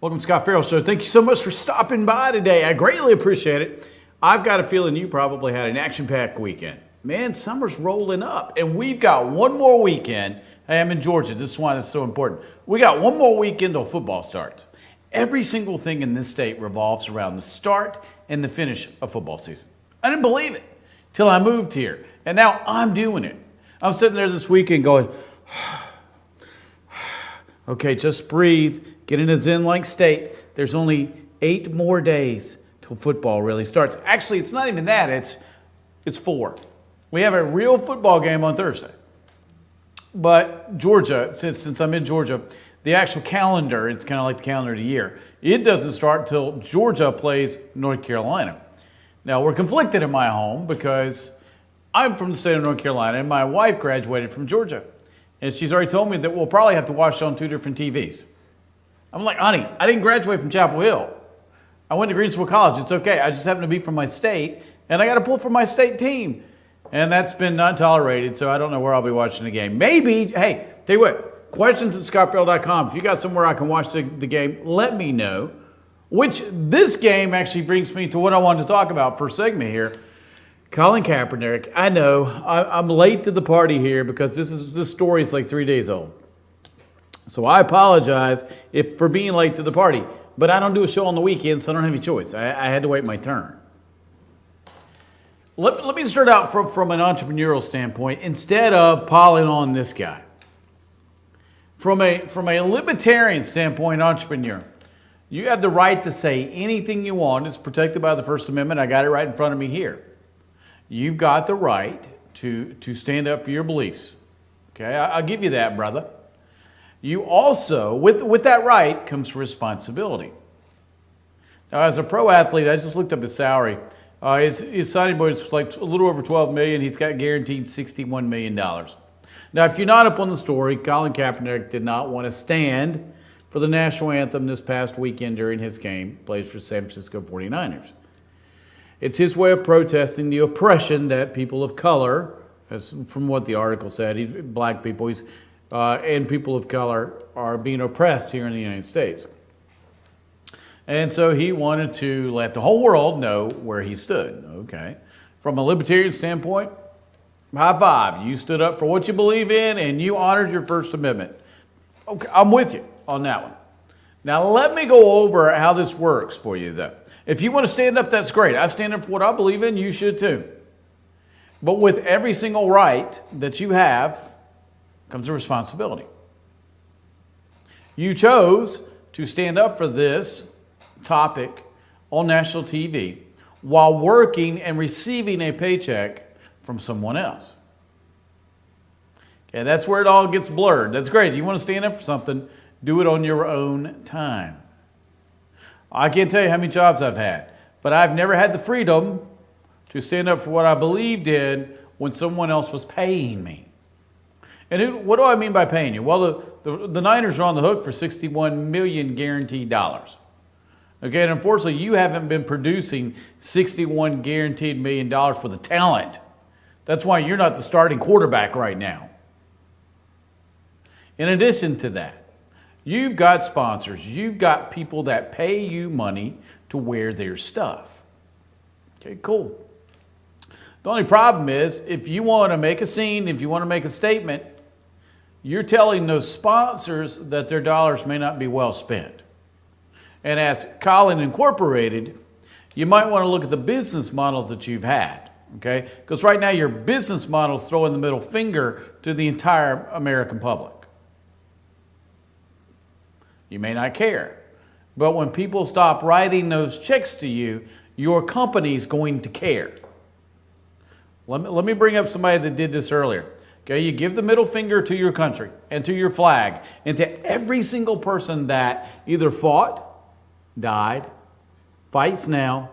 Welcome to Scott Ferrell Show. Thank you so much for stopping by today. I greatly appreciate it. I've got a feeling you probably had an action-packed weekend. Man, summer's rolling up, and we've got one more weekend. Hey, I'm in Georgia. This is why it's so important. We got one more weekend till football starts. Every single thing in this state revolves around the start and the finish of football season. I didn't believe it till I moved here, and now I'm doing it. I'm sitting there this weekend going, okay, just breathe. Get in a zen-like state. There's only 8 more days till football really starts. Actually, it's not even that. It's 4. We have a real football game on Thursday. But Georgia, since I'm in Georgia, the actual calendar, it's kind of like the calendar of the year. It doesn't start till Georgia plays North Carolina. Now, we're conflicted in my home because I'm from the state of North Carolina and my wife graduated from Georgia. And she's already told me that we'll probably have to watch it on 2 different TVs. I'm like, honey, I didn't graduate from Chapel Hill. I went to Greensboro College. It's okay. I just happen to be from my state, and I got to pull for my state team. And that's been not tolerated, so I don't know where I'll be watching the game. Maybe, hey, tell you what, questions at scottferrell.com. If you got somewhere I can watch the game, let me know. Which this game actually brings me to what I wanted to talk about for a segment here. Colin Kaepernick. I know I'm late to the party here because this story is like 3 days old. So I apologize for being late to the party. But I don't do a show on the weekend, so I don't have any choice. I had to wait my turn. Let me start out from an entrepreneurial standpoint instead of piling on this guy. From a libertarian standpoint, entrepreneur, you have the right to say anything you want. It's protected by the First Amendment. I got it right in front of me here. You've got the right to stand up for your beliefs. Okay, I'll give you that, brother. You also, with that right, comes responsibility. Now, as a pro athlete, I just looked up his salary. His signing bonus was like a little over $12 million. He's got guaranteed $61 million. Now, if you're not up on the story, Colin Kaepernick did not want to stand for the national anthem this past weekend during his game. Plays for San Francisco 49ers. It's his way of protesting the oppression that people of color, as from what the article said, black people, and people of color are being oppressed here in the United States. And so he wanted to let the whole world know where he stood. Okay. From a libertarian standpoint, high five. You stood up for what you believe in and you honored your First Amendment. Okay, I'm with you on that one. Now let me go over how this works for you though. If you want to stand up, that's great. I stand up for what I believe in, you should too. But with every single right that you have comes a responsibility. You chose to stand up for this topic on national TV while working and receiving a paycheck from someone else. Okay, that's where it all gets blurred. That's great. You want to stand up for something, do it on your own time. I can't tell you how many jobs I've had, but I've never had the freedom to stand up for what I believed in when someone else was paying me. And what do I mean by paying you? Well, the Niners are on the hook for $61 million guaranteed dollars. Okay, and unfortunately, you haven't been producing $61 guaranteed million for the talent. That's why you're not the starting quarterback right now. In addition to that, you've got sponsors. You've got people that pay you money to wear their stuff. Okay, cool. The only problem is if you want to make a scene, if you want to make a statement, you're telling those sponsors that their dollars may not be well spent. And as Colin Incorporated, you might want to look at the business model that you've had, okay? Because right now your business model is throwing the middle finger to the entire American public. You may not care, but when people stop writing those checks to you, your company's going to care. Let me bring up somebody that did this earlier. Okay, you give the middle finger to your country and to your flag and to every single person that either fought, died, fights now,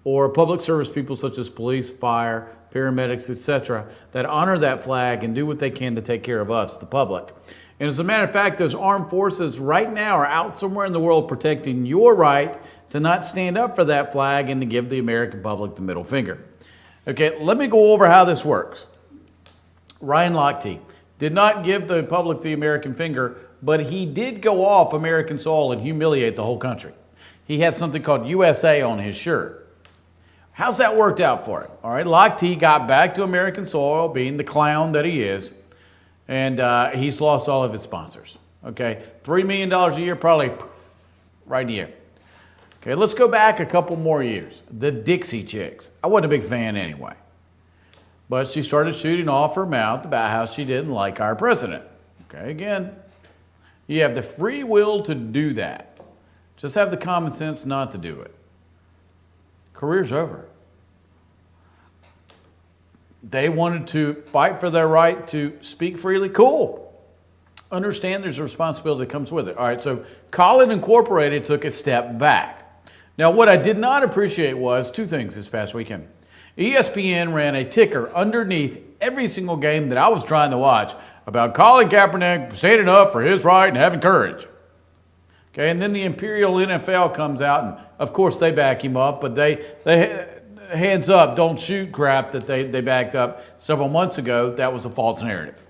or public service people such as police, fire, paramedics, etc., that honor that flag and do what they can to take care of us, the public. And as a matter of fact, those armed forces right now are out somewhere in the world protecting your right to not stand up for that flag and to give the American public the middle finger. Okay, let me go over how this works. Ryan Lochte did not give the public the American finger but he did go off American soil and humiliate the whole country. He had something called USA on his shirt. How's that worked out for him? All right, Lock T got back to American soil, being the clown that he is, and he's lost all of his sponsors. Okay, $3 million a year, probably right in the air. Okay, let's go back a couple more years. The Dixie Chicks. I wasn't a big fan anyway. But she started shooting off her mouth about how she didn't like our president. Okay, again, you have the free will to do that. Just have the common sense not to do it. Career's over. They wanted to fight for their right to speak freely. Cool. Understand there's a responsibility that comes with it. All right, so Colin Incorporated took a step back. Now, what I did not appreciate was two things this past weekend. ESPN ran a ticker underneath every single game that I was trying to watch about Colin Kaepernick standing up for his right and having courage. Okay, and then the Imperial NFL comes out, and of course they back him up, but they hands up, don't shoot crap that they backed up several months ago, that was a false narrative.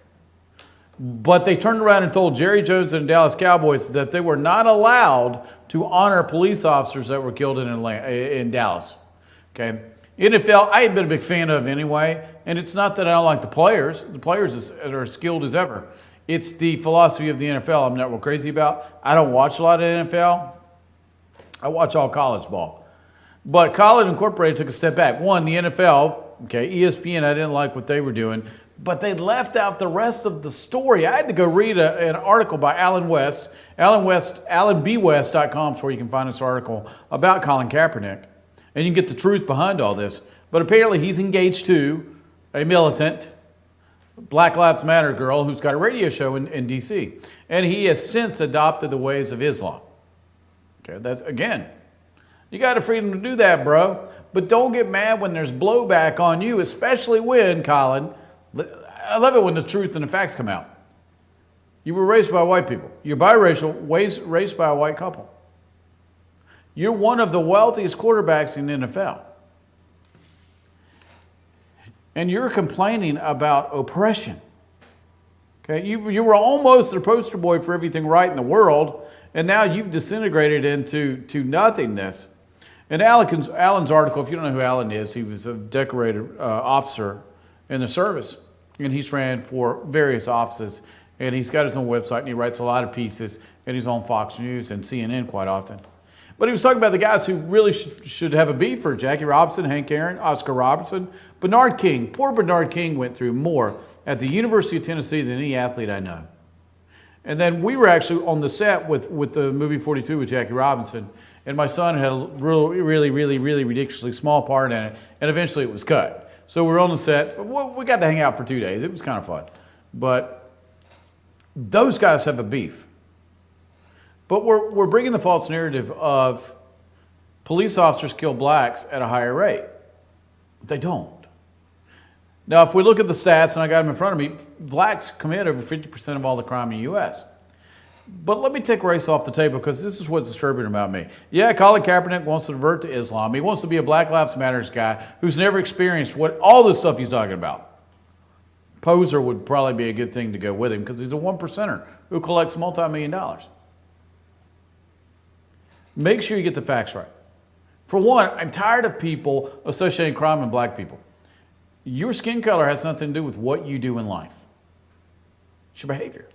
But they turned around and told Jerry Jones and the Dallas Cowboys that they were not allowed to honor police officers that were killed in Dallas. Okay, NFL, I ain't been a big fan of anyway, and it's not that I don't like the players. The players are as skilled as ever. It's the philosophy of the NFL I'm not real crazy about. I don't watch a lot of NFL. I watch all college ball. But Colin Incorporated took a step back. One, the NFL, okay, ESPN, I didn't like what they were doing, but they left out the rest of the story. I had to go read an article by Alan West. AlanBwest.com is where you can find this article about Colin Kaepernick. And you can get the truth behind all this. But apparently he's engaged to a militant Black Lives Matter girl who's got a radio show in D.C. And he has since adopted the ways of Islam. Okay, that's, again, you got the freedom to do that, bro. But don't get mad when there's blowback on you, especially when, Colin, I love it when the truth and the facts come out. You were raised by white people. You're biracial, raised by a white couple. You're one of the wealthiest quarterbacks in the NFL. And you're complaining about oppression. Okay, you were almost the poster boy for everything right in the world, and now you've disintegrated into nothingness. And Alan's article, if you don't know who Alan is, he was a decorated officer in the service, and he's ran for various offices, and he's got his own website, and he writes a lot of pieces, and he's on Fox News and CNN quite often. But he was talking about the guys who really should have a beef for Jackie Robinson, Hank Aaron, Oscar Robertson, Bernard King. Poor Bernard King went through more at the University of Tennessee than any athlete I know. And then we were actually on the set with the movie 42 with Jackie Robinson, and my son had a really ridiculously small part in it, and eventually it was cut. So we were on the set. We got to hang out for 2 days. It was kind of fun. But those guys have a beef. But we're bringing the false narrative of police officers kill blacks at a higher rate. They don't. Now, if we look at the stats, and I got them in front of me, blacks commit over 50% of all the crime in the U.S. But let me take race off the table, because this is what's disturbing about me. Yeah, Colin Kaepernick wants to divert to Islam. He wants to be a Black Lives Matter guy who's never experienced all this stuff he's talking about. Poser would probably be a good thing to go with him, because he's a one percenter who collects multi-million dollars. Make sure you get the facts right. For one, I'm tired of people associating crime with black people. Your skin color has nothing to do with what you do in life. It's your behavior.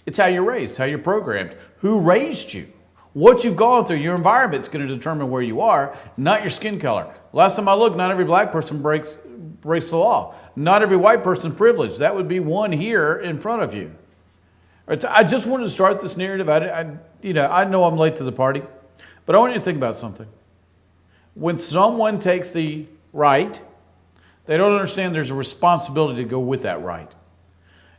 It's how you're raised, how you're programmed, who raised you, what you've gone through. Your environment's going to determine where you are, not your skin color. Last time I looked, not every black person breaks the law. Not every white person privileged. That would be one here in front of you. I just wanted to start this narrative. I know I'm late to the party. But I want you to think about something. When someone takes the right, they don't understand there's a responsibility to go with that right.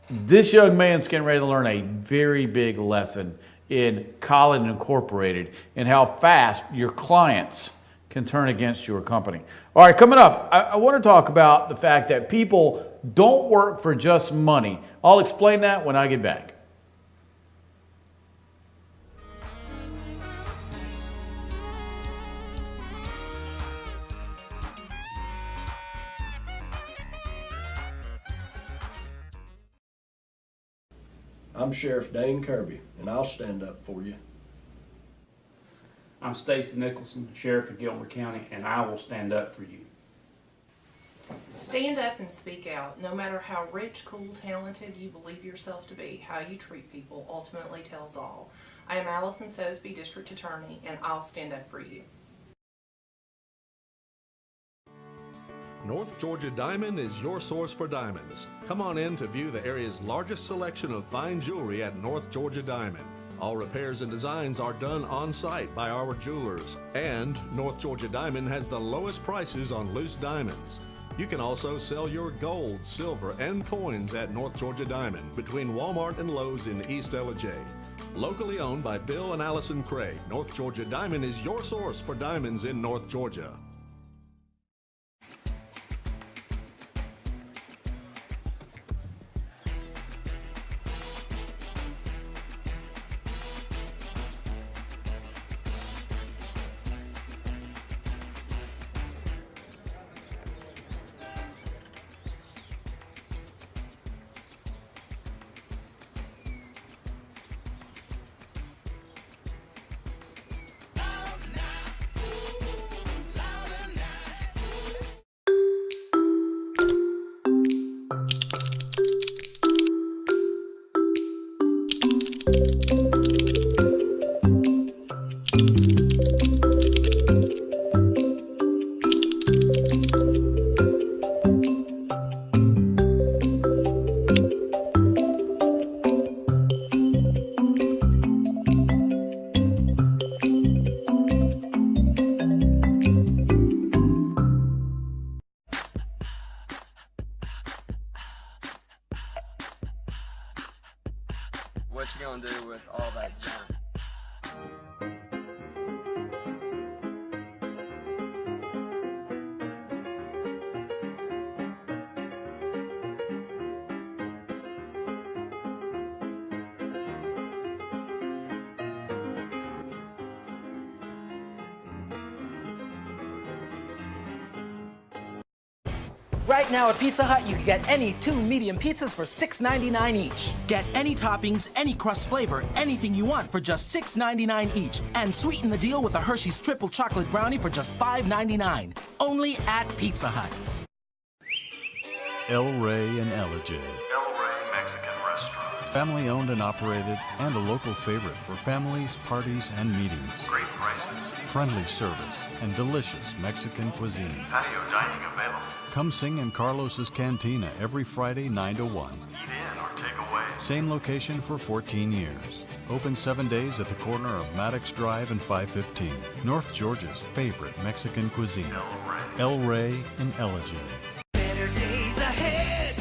This young man's getting ready to learn a very big lesson in Colin Incorporated and how fast your clients can turn against your company. All right, coming up, I want to talk about the fact that people don't work for just money. I'll explain that when I get back. I'm Sheriff Dane Kirby, and I'll stand up for you. I'm Stacy Nicholson, Sheriff of Gilmer County, and I will stand up for you. Stand up and speak out. No matter how rich, cool, talented you believe yourself to be, how you treat people ultimately tells all. I am Allison Sosby, District Attorney, and I'll stand up for you. North Georgia Diamond is your source for diamonds. Come on in to view the area's largest selection of fine jewelry at North Georgia Diamond. All repairs and designs are done on site by our jewelers. And North Georgia Diamond has the lowest prices on loose diamonds. You can also sell your gold, silver, and coins at North Georgia Diamond between Walmart and Lowe's in East Ellijay. Locally owned by Bill and Allison Craig, North Georgia Diamond is your source for diamonds in North Georgia. What you gonna do with all that junk? Right now at Pizza Hut, you can get any 2 medium pizzas for $6.99 each. Get any toppings, any crust flavor, anything you want for just $6.99 each. And sweeten the deal with a Hershey's Triple Chocolate Brownie for just $5.99. Only at Pizza Hut. El Rey in Ellijay. El Rey Mexican Restaurant. Family owned and operated and a local favorite for families, parties, and meetings. Great prices. Friendly service and delicious Mexican cuisine. Patio dining available. Come sing in Carlos's Cantina every Friday 9 to 1. Eat in or take away. Same location for 14 years. Open 7 days at the corner of Maddox Drive and 515. North Georgia's favorite Mexican cuisine. El Rey in Ellijay.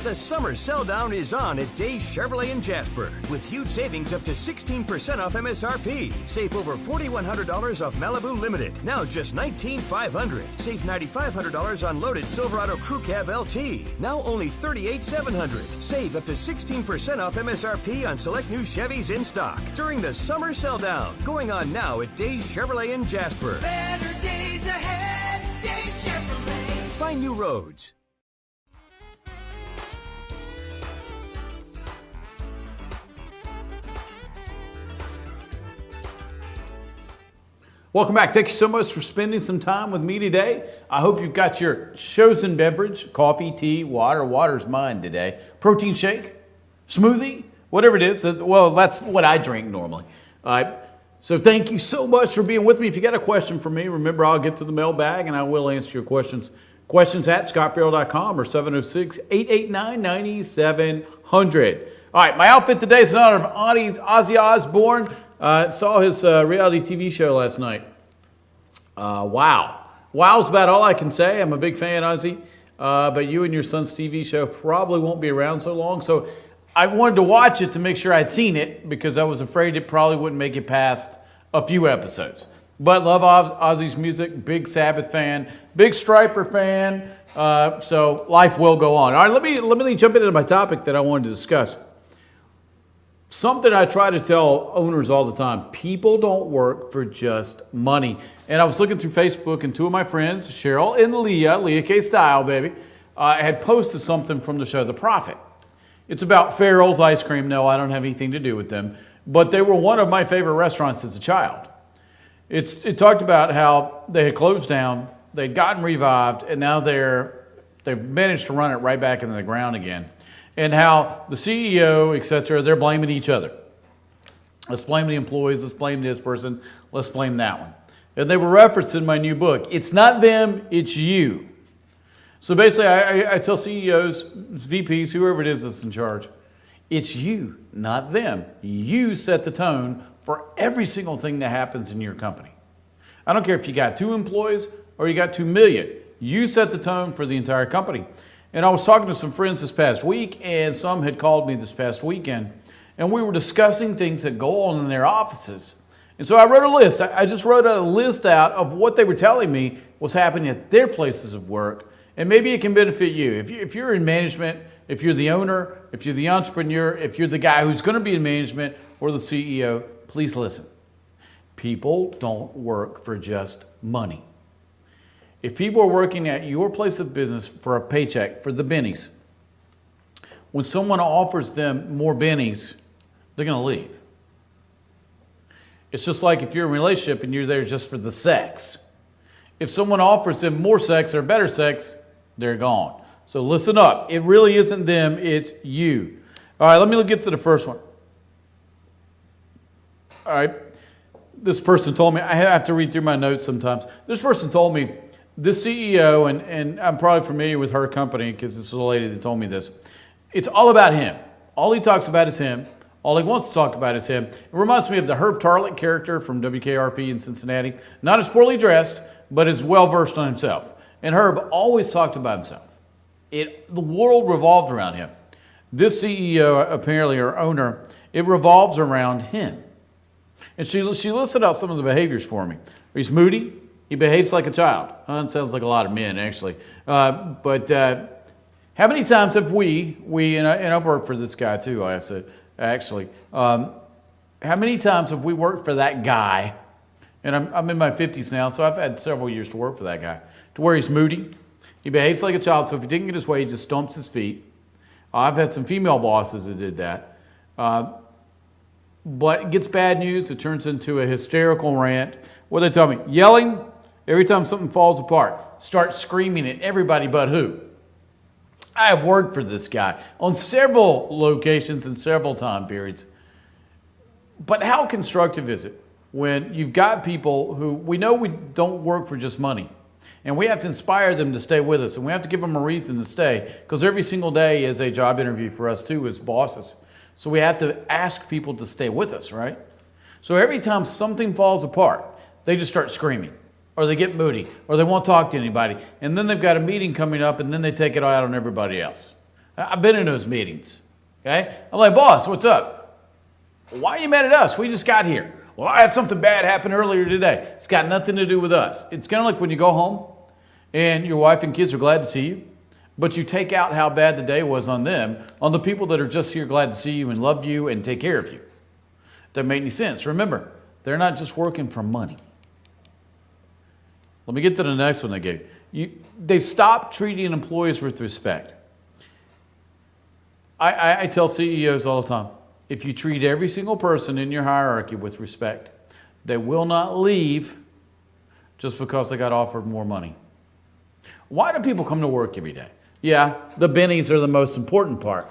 The summer sell down is on at Days Chevrolet in Jasper with huge savings up to 16% off MSRP. Save over $4,100 off Malibu Limited. Now just $19,500. Save $9,500 on loaded Silverado Crew Cab LT. Now only $38,700. Save up to 16% off MSRP on select new Chevys in stock during the summer sell down. Going on now at Days Chevrolet in Jasper. Better days ahead, Days Chevrolet. Find new roads. Welcome back. Thank you so much for spending some time with me today. I hope you've got your chosen beverage, coffee, tea, water. Water's mine today. Protein shake, smoothie, whatever it is. Well, that's what I drink normally. All right. So thank you so much for being with me. If you got a question for me, remember I'll get to the mailbag and I will answer your questions. Questions at scottferrell.com or 706-889-9700. All right. My outfit today is in honor of Ozzy Osbourne. Saw his reality TV show last night. Wow. Wow's about all I can say. I'm a big fan, Ozzy. But you and your son's TV show probably won't be around so long. So I wanted to watch it to make sure I'd seen it because I was afraid it probably wouldn't make it past a few episodes. But love Ozzy's music. Big Sabbath fan. Big Striper fan. So life will go on. All right, let me jump into my topic that I wanted to discuss. Something I try to tell owners all the time, people don't work for just money. And I was looking through Facebook and two of my friends, Cheryl and Leah K Style, baby, had posted something from the show The Prophet. It's about Ferrell's ice cream. No, I don't have anything to do with them. But they were one of my favorite restaurants as a child. It talked about how they had closed down, they'd gotten revived, and now they've managed to run it right back into the ground again. And how the CEO, etc., they're blaming each other. Let's blame the employees, let's blame this person, let's blame that one. And they were referenced in my new book. It's not them, it's you. So basically, I tell CEOs, VPs, whoever it is that's in charge, it's you, not them. You set the tone for every single thing that happens in your company. I don't care if you got 2 employees or you got 2 million. You set the tone for the entire company. And I was talking to some friends this past week, and some had called me this past weekend, and we were discussing things that go on in their offices. And so I wrote a list. I just wrote a list out of what they were telling me was happening at their places of work. And maybe it can benefit you. If you're in management, if you're the owner, if you're the entrepreneur, if you're the guy who's going to be in management or the CEO, please listen. People don't work for just money. If people are working at your place of business for a paycheck, for the bennies, when someone offers them more bennies, they're going to leave. It's just like if you're in a relationship and you're there just for the sex. If someone offers them more sex or better sex, they're gone. So listen up. It really isn't them, it's you. All right, let me get to the first one. All right, this person told me, I have to read through my notes sometimes. This person told me, this CEO, and I'm probably familiar with her company because this was a lady that told me this. It's all about him. All he talks about is him. All he wants to talk about is him. It reminds me of the Herb Tarlett character from WKRP in Cincinnati. Not as poorly dressed, but as well-versed on himself. And Herb always talked about himself. The world revolved around him. This CEO, apparently, or owner, it revolves around him. And she listed out some of the behaviors for me. He's moody. He behaves like a child. It sounds like a lot of men, actually. But how many times have we and I've worked for this guy too, I said, actually. How many times have we worked for that guy? And I'm in my 50s now, so I've had several years to work for that guy. To where he's moody. He behaves like a child, so if he didn't get his way, he just stomps his feet. I've had some female bosses that did that. But it gets bad news. It turns into a hysterical rant. What do they tell me? Yelling every time something falls apart. Start screaming at everybody but who? I have worked for this guy on several locations and several time periods. But how constructive is it when you've got people who we know we don't work for just money? And we have to inspire them to stay with us, and we have to give them a reason to stay, because every single day is a job interview for us too as bosses. So we have to ask people to stay with us, right? So every time something falls apart, they just start screaming, or they get moody, or they won't talk to anybody, and then they've got a meeting coming up, and then they take it out on everybody else. I've been in those meetings, okay? I'm like, boss, what's up? Why are you mad at us? We just got here. Well, I had something bad happen earlier today. It's got nothing to do with us. It's kind of like when you go home and your wife and kids are glad to see you, but you take out how bad the day was on them, on the people that are just here glad to see you and love you and take care of you. Doesn't make any sense. Remember, they're not just working for money. Let me get to the next one they gave. They've stopped treating employees with respect. I tell CEOs all the time, if you treat every single person in your hierarchy with respect, they will not leave just because they got offered more money. Why do people come to work every day? Yeah, the bennies are the most important part.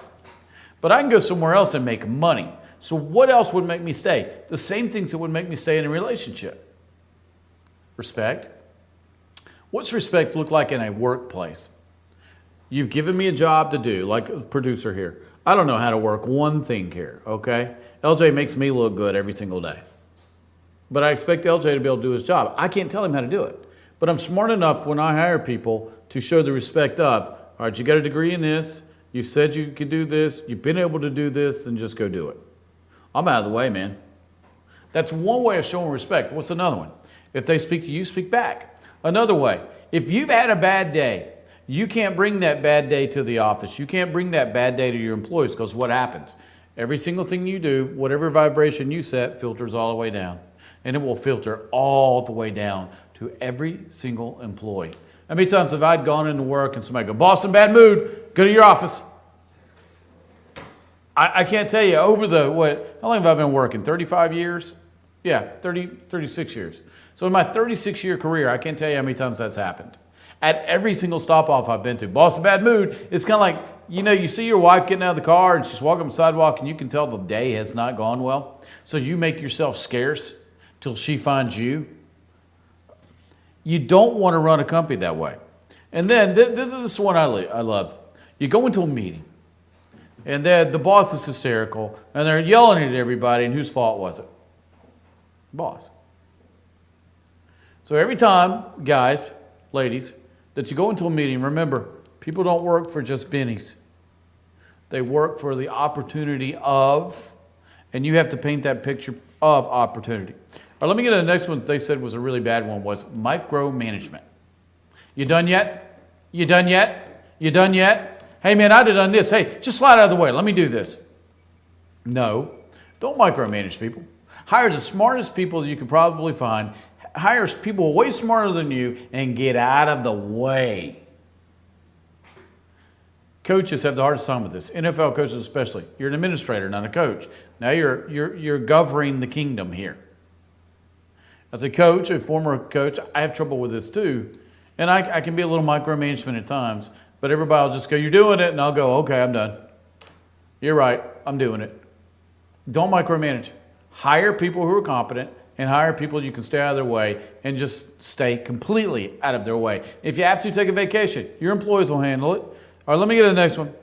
But I can go somewhere else and make money. So what else would make me stay? The same things that would make me stay in a relationship. Respect. What's respect look like in a workplace? You've given me a job to do, like a producer here. I don't know how to work one thing here, okay? LJ makes me look good every single day. But I expect LJ to be able to do his job. I can't tell him how to do it. But I'm smart enough when I hire people to show the respect of, all right, you got a degree in this, you said you could do this, you've been able to do this, then just go do it. I'm out of the way, man. That's one way of showing respect. What's another one? If they speak to you, speak back. Another way, if you've had a bad day, you can't bring that bad day to the office. You can't bring that bad day to your employees, because what happens? Every single thing you do, whatever vibration you set, filters all the way down. And it will filter all the way down to every single employee. How many times have I gone into work and somebody go, boss, in bad mood, go to your office. I can't tell you over how long have I been working? 35 years? Yeah, 36 years. So in my 36-year career, I can't tell you how many times that's happened. At every single stop-off I've been to. Boss in bad mood, it's kind of like, you see your wife getting out of the car and she's walking on the sidewalk and you can tell the day has not gone well. So you make yourself scarce till she finds you. You don't want to run a company that way. And then, this is one I love. You go into a meeting and the boss is hysterical and they're yelling at everybody, and whose fault was it? Boss. So every time, guys, ladies, that you go into a meeting, remember, people don't work for just bennies. They work for the opportunity of, and you have to paint that picture of opportunity. All right, let me get to the next one that they said was a really bad one, was micromanagement. You done yet? You done yet? You done yet? Hey man, I'd have done this. Hey, just slide out of the way. Let me do this. No, don't micromanage people. Hire the smartest people that you can probably find. Hire people way smarter than you and get out of the way. Coaches have the hardest time with this. NFL coaches especially. You're an administrator, not a coach. Now you're governing the kingdom here. As a coach, a former coach, I have trouble with this too. And I can be a little micromanagement at times, but everybody will just go, you're doing it, and I'll go, okay, I'm done. You're right, I'm doing it. Don't micromanage. Hire people who are competent and hire people you can stay out of their way and just stay completely out of their way. If you have to take a vacation, your employees will handle it. All right, let me get to the next one.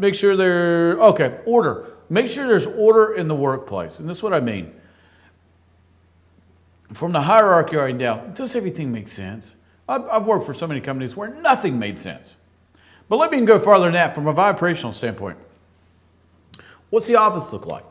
Make sure order. Make sure there's order in the workplace. And this is what I mean. From the hierarchy right down, does everything make sense? I've worked for so many companies where nothing made sense. But let me go farther than that from a vibrational standpoint. What's the office look like?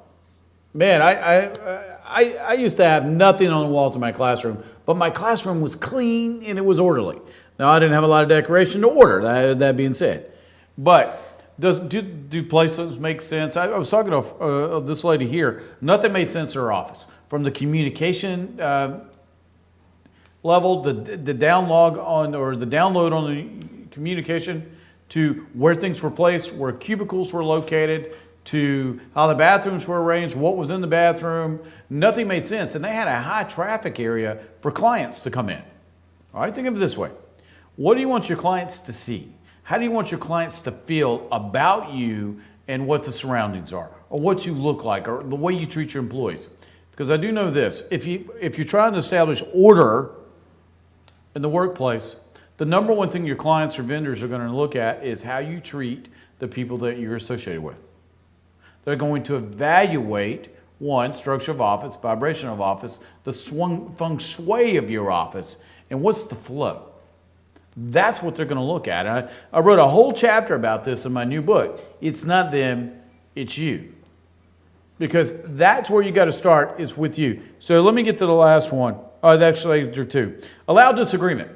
Man, I used to have nothing on the walls in my classroom, but my classroom was clean and it was orderly. Now, I didn't have a lot of decoration to order, that being said. But do places make sense? I was talking to this lady here. Nothing made sense in her office. From the communication level, the download on the communication, to where things were placed, where cubicles were located, to how the bathrooms were arranged, what was in the bathroom. Nothing made sense. And they had a high traffic area for clients to come in. All right, think of it this way. What do you want your clients to see? How do you want your clients to feel about you and what the surroundings are, or what you look like, or the way you treat your employees? Because I do know this, if you're trying to establish order in the workplace, the number one thing your clients or vendors are going to look at is how you treat the people that you're associated with. They're going to evaluate, one, structure of office, vibration of office, the feng shui of your office, and what's the flow. That's what they're going to look at. I wrote a whole chapter about this in my new book. It's not them, it's you. Because that's where you got to start, is with you. So let me get to the last one. Actually, there are two. Allow disagreement.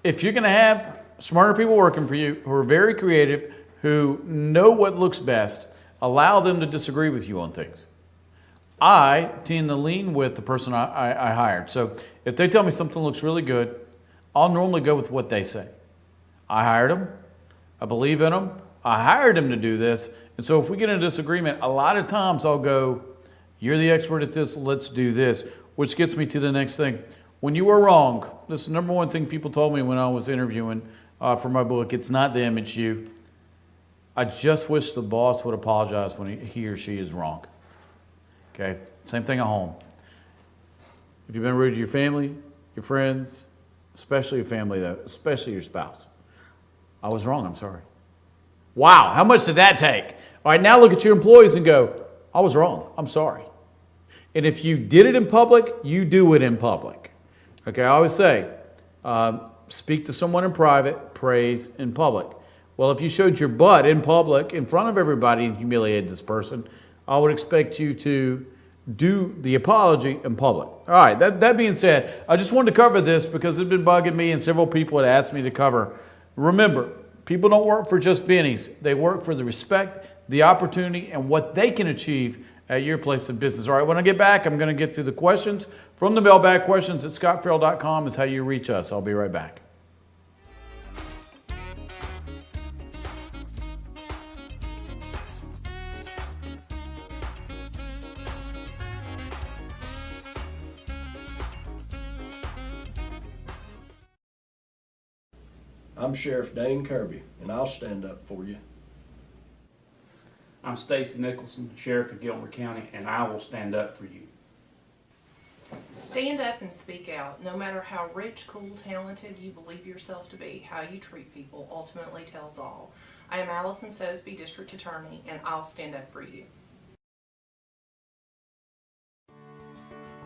If you're going to have smarter people working for you who are very creative, who know what looks best, allow them to disagree with you on things. I tend to lean with the person I hired. So if they tell me something looks really good, I'll normally go with what they say. I hired them. I believe in them. I hired them to do this. And so if we get in a disagreement, a lot of times I'll go, you're the expert at this, let's do this. Which gets me to the next thing. When you were wrong, this is the number one thing people told me when I was interviewing for my book. It's not them, it's you. I just wish the boss would apologize when he or she is wrong. Okay, same thing at home. If you've been rude to your family, your friends, especially your family, though, especially your spouse, I was wrong, I'm sorry. Wow, how much did that take? All right, now look at your employees and go, I was wrong, I'm sorry. And if you did it in public, you do it in public. Okay, I always say, speak to someone in private, praise in public. Well, if you showed your butt in public, in front of everybody, and humiliated this person, I would expect you to do the apology in public. All right, that being said, I just wanted to cover this because it's been bugging me and several people had asked me to cover. Remember, people don't work for just bennies. They work for the respect, the opportunity, and what they can achieve at your place of business. All right, when I get back, I'm going to get to the questions. From the mailbag, questions at scottferrell.com is how you reach us. I'll be right back. I'm Sheriff Dane Kirby, and I'll stand up for you. I'm Stacy Nicholson, Sheriff of Gilmer County, and I will stand up for you. Stand up and speak out. No matter how rich, cool, talented you believe yourself to be, how you treat people ultimately tells all. I am Allison Sosby, District Attorney, and I'll stand up for you.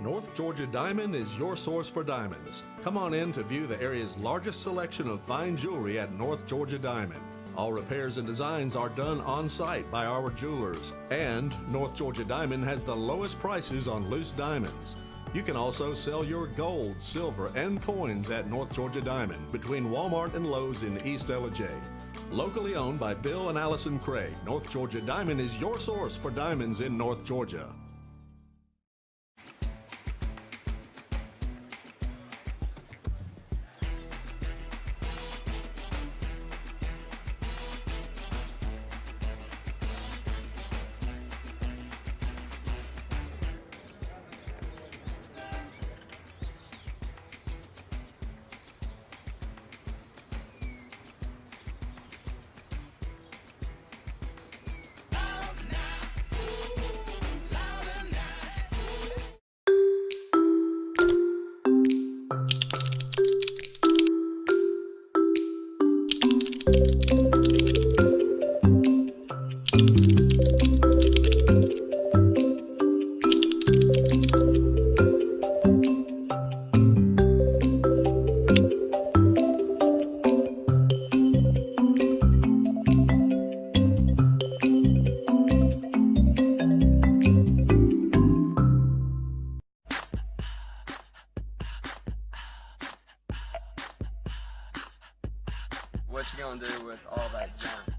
North Georgia Diamond is your source for diamonds. Come on in to view the area's largest selection of fine jewelry at North Georgia Diamond. All repairs and designs are done on site by our jewelers. And North Georgia Diamond has the lowest prices on loose diamonds. You can also sell your gold, silver, and coins at North Georgia Diamond between Walmart and Lowe's in East LJ. Locally owned by Bill and Allison Craig, North Georgia Diamond is your source for diamonds in North Georgia. What you gonna do with all that junk?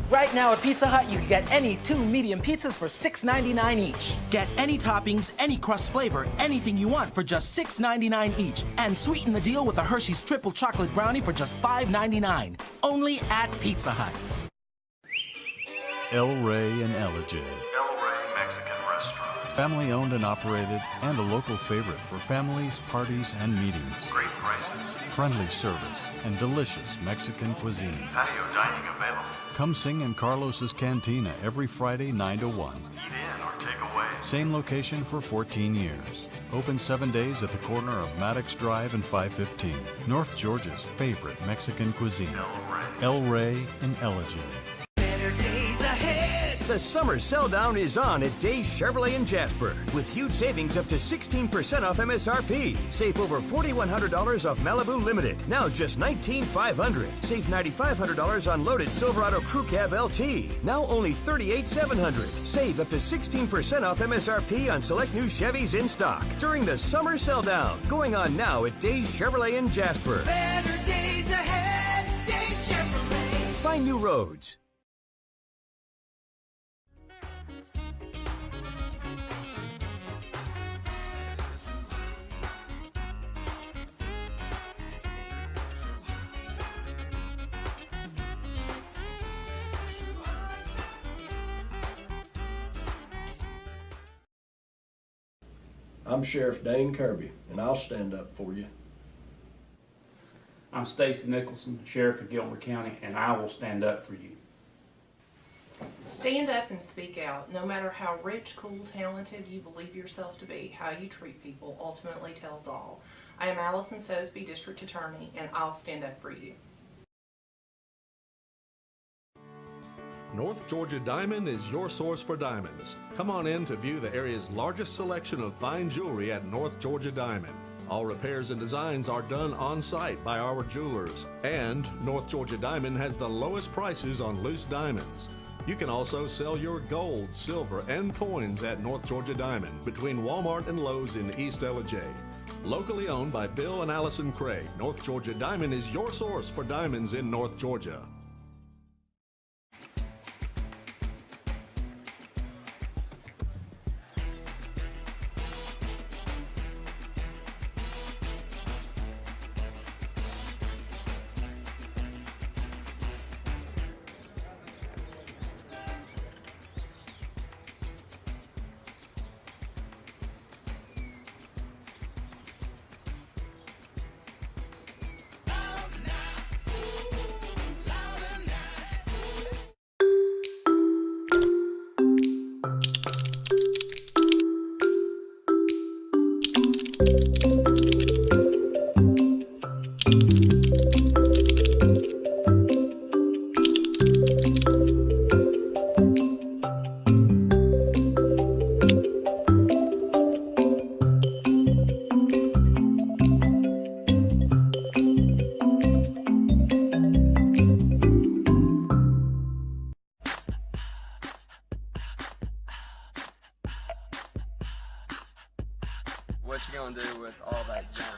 Right now at Pizza Hut, you can get any 2 medium pizzas for $6.99 each. Get any toppings, any crust flavor, anything you want for just $6.99 each. And sweeten the deal with a Hershey's Triple Chocolate Brownie for just $5.99. Only at Pizza Hut. El Rey and Ellijay. El Rey Mexican Restaurant. Family owned and operated and a local favorite for families, parties, and meetings. Great prices. Friendly service and delicious Mexican cuisine. Patio dining available. Come sing in Carlos's Cantina every Friday 9 to 1. Eat in or take away. Same location for 14 years. Open 7 days at the corner of Maddox Drive and 515. North Georgia's favorite Mexican cuisine. El Rey and Ellijay. Better days ahead. The summer sell down is on at Days Chevrolet in Jasper with huge savings up to 16% off MSRP. Save over $4,100 off Malibu Limited. Now just $19,500. Save $9,500 on loaded Silverado Crew Cab LT. Now only $38,700. Save up to 16% off MSRP on select new Chevys in stock during the summer sell down. Going on now at Days Chevrolet in Jasper. Better days ahead. Days Chevrolet. Find new roads. I'm Sheriff Dane Kirby, and I'll stand up for you. I'm Stacy Nicholson, Sheriff of Gilmer County, and I will stand up for you. Stand up and speak out. No matter how rich, cool, talented you believe yourself to be, how you treat people ultimately tells all. I am Allison Sosby, District Attorney, and I'll stand up for you. North Georgia Diamond is your source for diamonds. Come on in to view the area's largest selection of fine jewelry at North Georgia Diamond. All repairs and designs are done on site by our jewelers. And North Georgia Diamond has the lowest prices on loose diamonds. You can also sell your gold, silver, and coins at North Georgia Diamond between Walmart and Lowe's in East LJ. Locally owned by Bill and Allison Craig, North Georgia Diamond is your source for diamonds in North Georgia. what you gonna do with all that junk?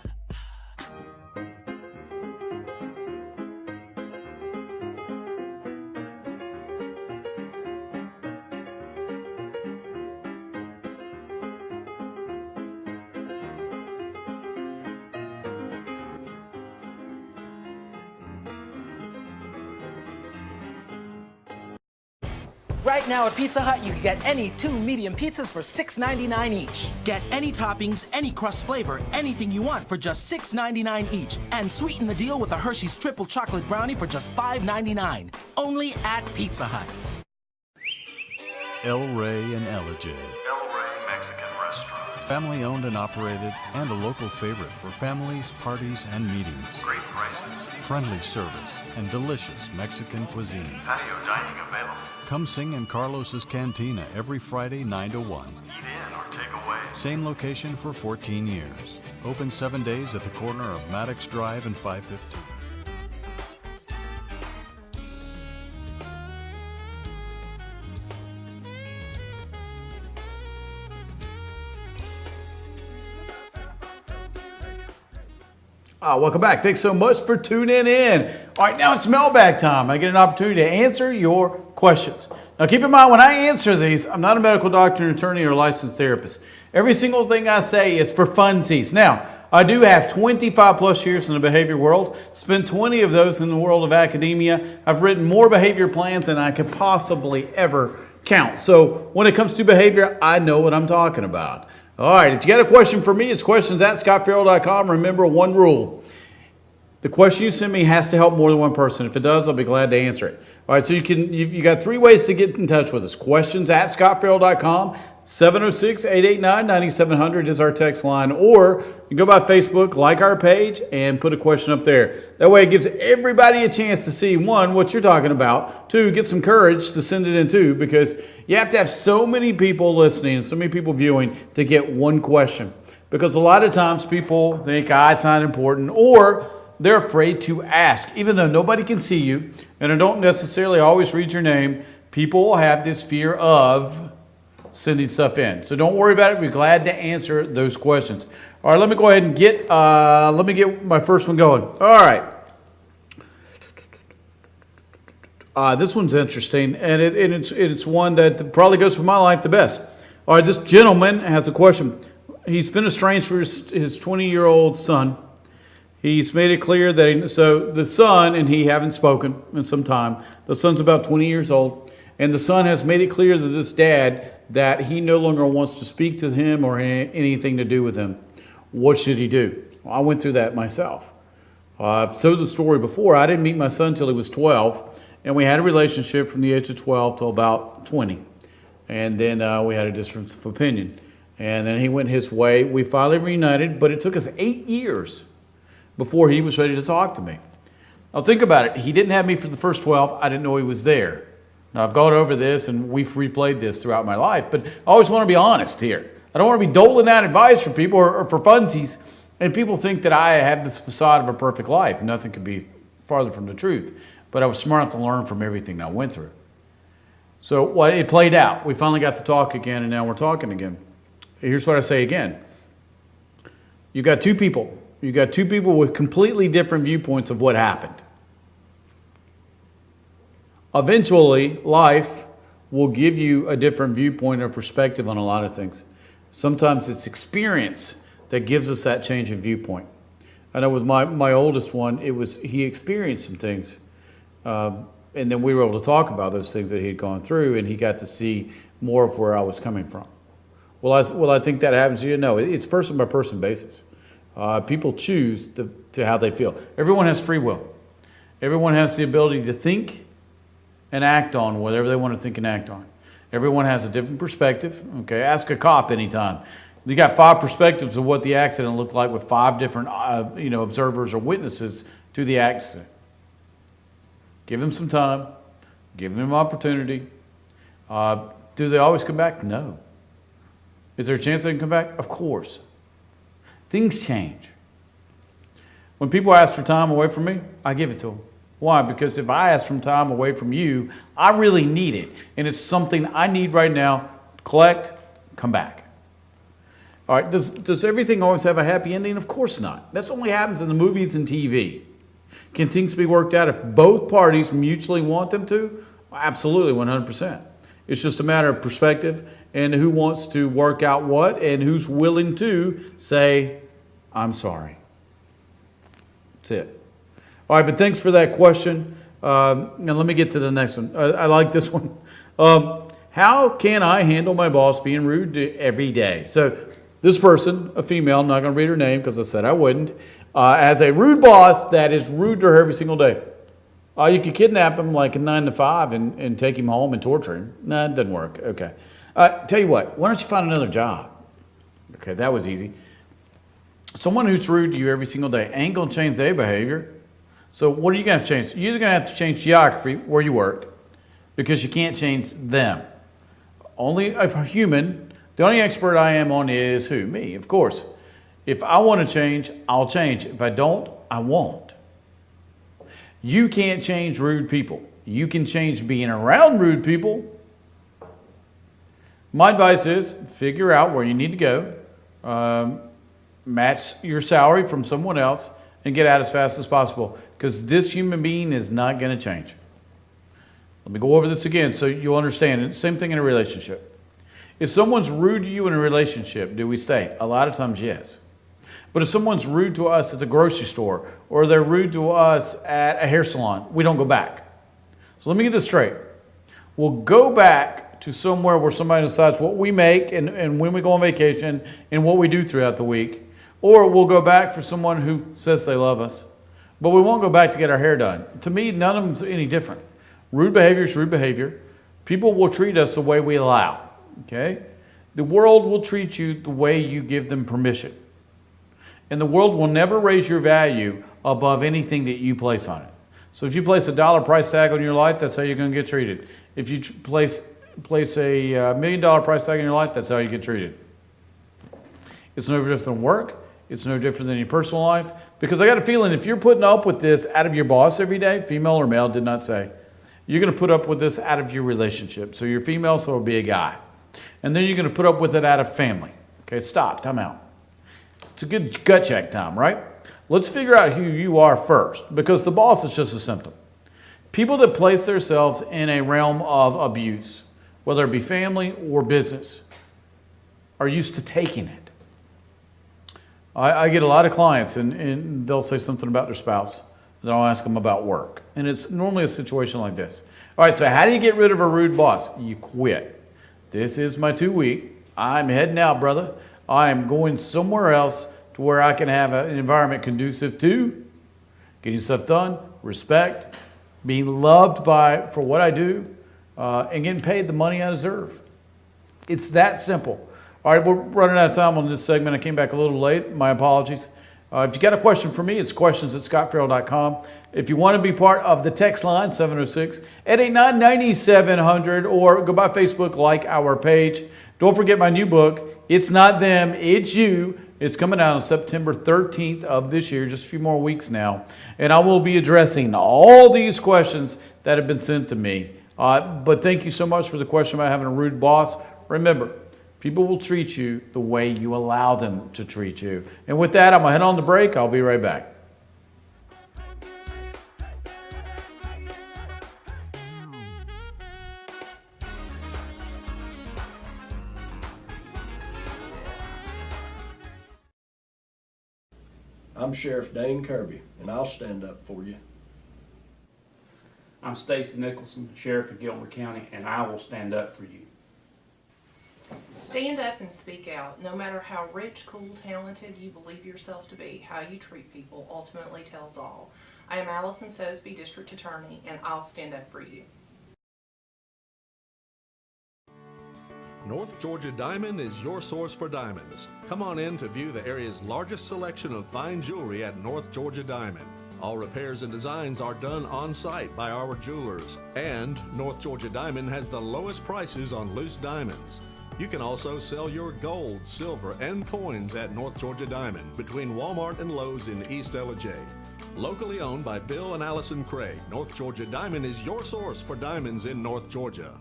Right now at Pizza Hut, you can get any 2 medium pizzas for $6.99 each. Get any toppings, any crust flavor, anything you want for just $6.99 each. And sweeten the deal with a Hershey's Triple Chocolate Brownie for just $5.99. Only at Pizza Hut. El Rey and Ellijay. El Rey Mexican Restaurant. Family owned and operated, and a local favorite for families, parties, and meetings. Great prices. Friendly service and delicious Mexican cuisine. Patio dining available. Come sing in Carlos's Cantina every Friday 9 to 1. Eat in or take away. Same location for 14 years. Open 7 days at the corner of Maddox Drive and 515. Welcome back. Thanks so much for tuning in. All right, now it's mailbag time. I get an opportunity to answer your questions. Now, keep in mind, when I answer these, I'm not a medical doctor, attorney, or licensed therapist. Every single thing I say is for funsies. Now, I do have 25 plus years in the behavior world, spent 20 of those in the world of academia. I've written more behavior plans than I could possibly ever count. So when it comes to behavior, I know what I'm talking about. All right, if you got a question for me, it's questions@scottferrell.com. Remember one rule. The question you send me has to help more than one person. If it does, I'll be glad to answer it. All right, so you got 3 ways to get in touch with us. Questions@scottferrell.com. 706-889-9700 is our text line. Or you go by Facebook, like our page, and put a question up there. That way it gives everybody a chance to see, 1, what you're talking about. 2, get some courage to send it in too, because you have to have so many people listening and so many people viewing to get one question. Because a lot of times people think, it's not important, or they're afraid to ask. Even though nobody can see you, and I don't necessarily always read your name, people have this fear of sending stuff in. So don't worry about it. We're glad to answer those questions. All right, let me go ahead and get my first one going. All right. This one's interesting, and it's one that probably goes for my life the best. All right, this gentleman has a question. He's been estranged from his 20-year-old son. He's made it clear that so the son and he haven't spoken in some time. The son's about 20 years old, and the son has made it clear to this dad that he no longer wants to speak to him or anything to do with him. What should he do? Well, I went through that myself. I've told the story before. I didn't meet my son until he was 12, and we had a relationship from the age of 12 till about 20. And then we had a difference of opinion. And then he went his way. We finally reunited, but it took us 8 years before he was ready to talk to me. Now think about it. He didn't have me for the first 12. I didn't know he was there. Now I've gone over this and we've replayed this throughout my life, but I always want to be honest here. I don't want to be doling out advice for people or for funsies, and people think that I have this facade of a perfect life. Nothing could be farther from the truth. But I was smart enough to learn from everything I went through. So it played out. We finally got to talk again, and now we're talking again. Here's what I say again. You got 2 people. You got 2 people with completely different viewpoints of what happened. Eventually, life will give you a different viewpoint or perspective on a lot of things. Sometimes it's experience that gives us that change in viewpoint. I know with my oldest one, he experienced some things. And then we were able to talk about those things that he had gone through, and he got to see more of where I was coming from. Well, I think that happens to you? No, it's person by person basis. People choose to how they feel. Everyone has free will. Everyone has the ability to think and act on whatever they want to think and act on. Everyone has a different perspective. Okay, ask a cop anytime. You got 5 perspectives of what the accident looked like with 5 different observers or witnesses to the accident. Give them some time. Give them an opportunity. Do they always come back? No. Is there a chance they can come back? Of course. Things change. When people ask for time away from me, I give it to them. Why? Because if I ask for time away from you, I really need it. And it's something I need right now. Collect, come back. All right, does everything always have a happy ending? Of course not. That's only happens in the movies and TV. Can things be worked out if both parties mutually want them to? Absolutely, 100%. It's just a matter of perspective and who wants to work out what and who's willing to say, I'm sorry. That's it. All right, but thanks for that question. Now let me get to the next one. I like this one. How can I handle my boss being rude every day? So this person, a female, I'm not going to read her name because I said I wouldn't, has a rude boss that is rude to her every single day. You could kidnap him like a 9 to 5 and take him home and torture him. No, it doesn't work. Okay. Tell you what, why don't you find another job? Okay, that was easy. Someone who's rude to you every single day ain't going to change their behavior. So what are you going to change? You're either going to have to change geography where you work because you can't change them. Only a human, the only expert I am on is who? Me, of course. If I want to change, I'll change. If I don't, I won't. You can't change rude people. You can change being around rude people. My advice is figure out where you need to go, match your salary from someone else, and get out as fast as possible because this human being is not going to change. Let me go over this again so you'll understand it. Same thing in a relationship. If someone's rude to you in a relationship, do we stay? A lot of times, yes. But if someone's rude to us at the grocery store or they're rude to us at a hair salon, we don't go back. So let me get this straight. We'll go back to somewhere where somebody decides what we make and when we go on vacation and what we do throughout the week. Or we'll go back for someone who says they love us. But we won't go back to get our hair done. To me, none of them's any different. Rude behavior is rude behavior. People will treat us the way we allow. Okay? The world will treat you the way you give them permission. And the world will never raise your value above anything that you place on it. So if you place a $1 price tag on your life, that's how you're going to get treated. If you place a $1 million price tag on your life, that's how you get treated. It's no different than work. It's no different than your personal life. Because I got a feeling if you're putting up with this out of your boss every day, female or male, did not say, you're going to put up with this out of your relationship. So you're female, so it'll be a guy. And then you're going to put up with it out of family. Okay, stop, time out. It's a good gut check time, right? Let's figure out who you are first, because the boss is just a symptom. People that place themselves in a realm of abuse, whether it be family or business, are used to taking it. I get a lot of clients, and they'll say something about their spouse. Then I'll ask them about work. And it's normally a situation like this. All right, so how do you get rid of a rude boss? You quit. This is my 2 week. I'm heading out, brother. I am going somewhere else to where I can have an environment conducive to getting stuff done, respect, being loved for what I do, and getting paid the money I deserve. It's that simple. All right, we're running out of time on this segment. I came back a little late. My apologies. If you got a question for me, it's questions@scottferrell.com. If you want to be part of the text line, 706-889-9700, or go by Facebook, like our page. Don't forget my new book, It's Not Them, It's You. It's coming out on September 13th of this year, just a few more weeks now. And I will be addressing all these questions that have been sent to me. But thank you so much for the question about having a rude boss. Remember, people will treat you the way you allow them to treat you. And with that, I'm going to head on the break. I'll be right back. I'm Sheriff Dane Kirby, and I'll stand up for you. I'm Stacy Nicholson, Sheriff of Gilmer County, and I will stand up for you. Stand up and speak out. No matter how rich, cool, talented you believe yourself to be, how you treat people ultimately tells all. I am Allison Sosby, District Attorney, and I'll stand up for you. North Georgia Diamond is your source for diamonds. Come on in to view the area's largest selection of fine jewelry at North Georgia Diamond. All repairs and designs are done on site by our jewelers. And North Georgia Diamond has the lowest prices on loose diamonds. You can also sell your gold, silver, and coins at North Georgia Diamond between Walmart and Lowe's in East LJ. Locally owned by Bill and Allison Craig, North Georgia Diamond is your source for diamonds in North Georgia.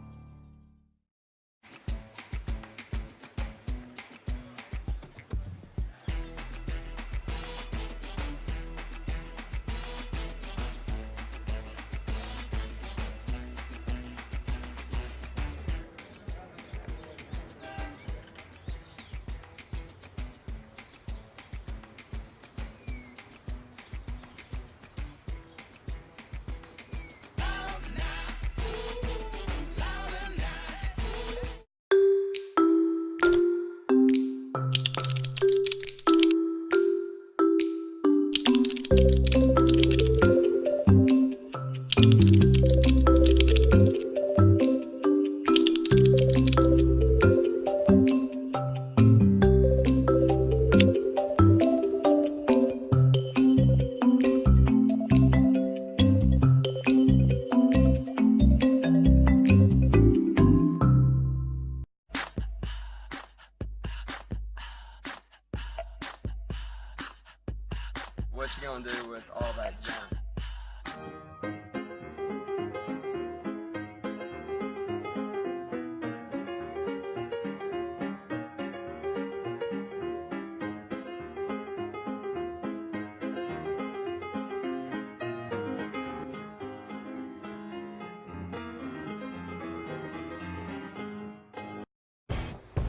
What you gonna do with all that junk?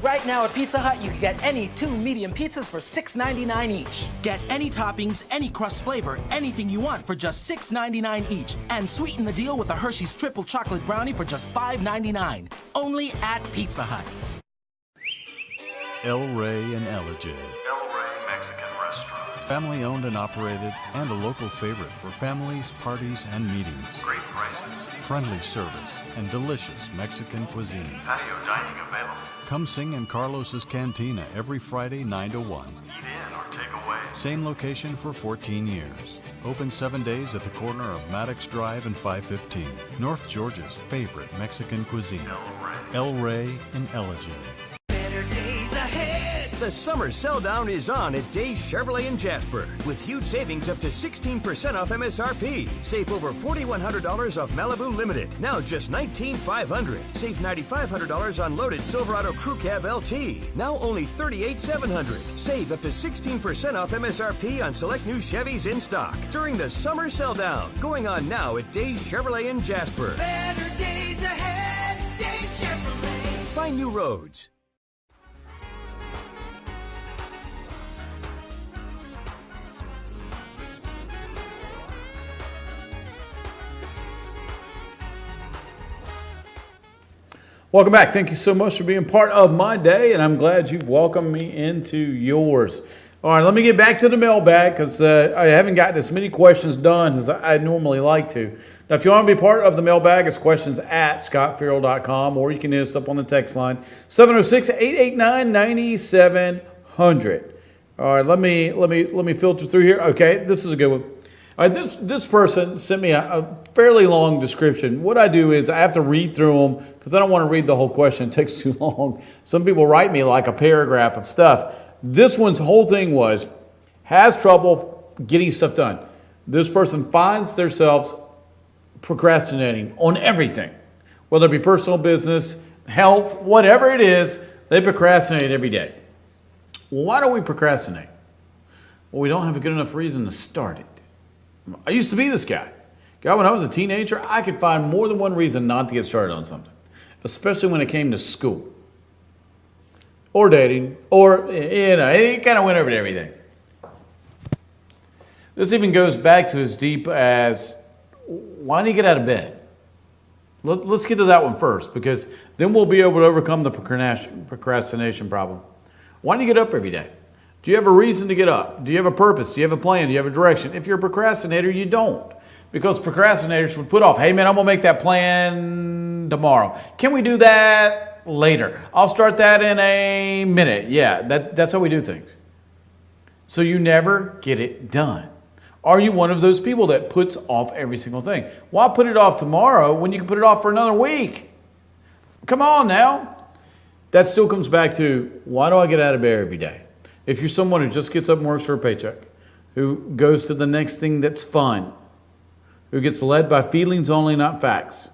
Right now at Pizza Hut, you can get any 2 medium pizzas for $6.99 each. Get any toppings, any crust flavor, anything you want for just $6.99 each. And sweeten the deal with a Hershey's Triple Chocolate Brownie for just $5.99. Only at Pizza Hut. El Rey and Ellijay. El Rey Mexican Restaurant. Family owned and operated, and a local favorite for families, parties, and meetings. Great prices. Friendly service and delicious Mexican cuisine. Patio dining available. Come sing in Carlos's Cantina every Friday 9 to 1. Eat in or take away. Same location for 14 years. Open 7 days at the corner of Maddox Drive and 515. North Georgia's favorite Mexican cuisine. El Rey and Ellijay. Better days ahead. The summer sell down is on at Days Chevrolet in Jasper with huge savings up to 16% off MSRP. Save over $4,100 off Malibu Limited. Now just $19,500. Save $9,500 on loaded Silverado Crew Cab LT. Now only $38,700. Save up to 16% off MSRP on select new Chevys in stock during the summer sell down. Going on now at Days Chevrolet in Jasper. Better days ahead. Days Chevrolet. Find new roads. Welcome back. Thank you so much for being part of my day, and I'm glad you've welcomed me into yours. All right, let me get back to the mailbag because I haven't gotten as many questions done as I normally like to. Now, if you want to be part of the mailbag, it's questions at scottferrell.com, or you can hit us up on the text line, 706-889-9700. All right, let me filter through here. Okay, this is a good one. All right, this person sent me a fairly long description. What I do is I have to read through them because I don't want to read the whole question. It takes too long. Some people write me like a paragraph of stuff. This one's whole thing was, has trouble getting stuff done. This person finds themselves procrastinating on everything, whether it be personal, business, health, whatever it is, they procrastinate every day. Well, why do we procrastinate? Well, we don't have a good enough reason to start it. I used to be this guy. God, when I was a teenager, I could find more than one reason not to get started on something, especially when it came to school or dating or, it kind of went over to everything. This even goes back to as deep as, why do you get out of bed? Let's get to that one first, because then we'll be able to overcome the procrastination problem. Why do you get up every day? Do you have a reason to get up? Do you have a purpose? Do you have a plan? Do you have a direction? If you're a procrastinator, you don't. Because procrastinators would put off, hey man, I'm going to make that plan tomorrow. Can we do that later? I'll start that in a minute. Yeah, that's how we do things. So you never get it done. Are you one of those people that puts off every single thing? Why put it off tomorrow when you can put it off for another week? Come on now. That still comes back to, why do I get out of bed every day? If you're someone who just gets up and works for a paycheck, who goes to the next thing that's fun, who gets led by feelings only, not facts,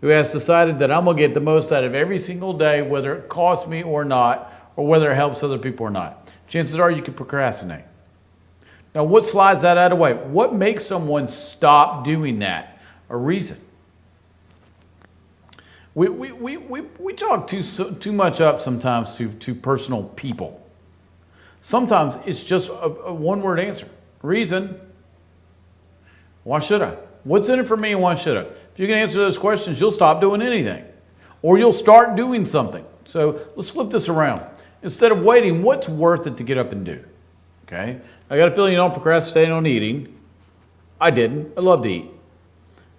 who has decided that I'm going to get the most out of every single day, whether it costs me or not, or whether it helps other people or not, chances are you could procrastinate. Now, what slides that out of the way? What makes someone stop doing that? A reason. We talk too much up sometimes to personal people. Sometimes it's just a one-word answer. Reason. Why should I? What's in it for me and why should I? If you can answer those questions, you'll stop doing anything. Or you'll start doing something. So let's flip this around. Instead of waiting, what's worth it to get up and do? Okay? I got a feeling you don't procrastinate on eating. I didn't. I love to eat.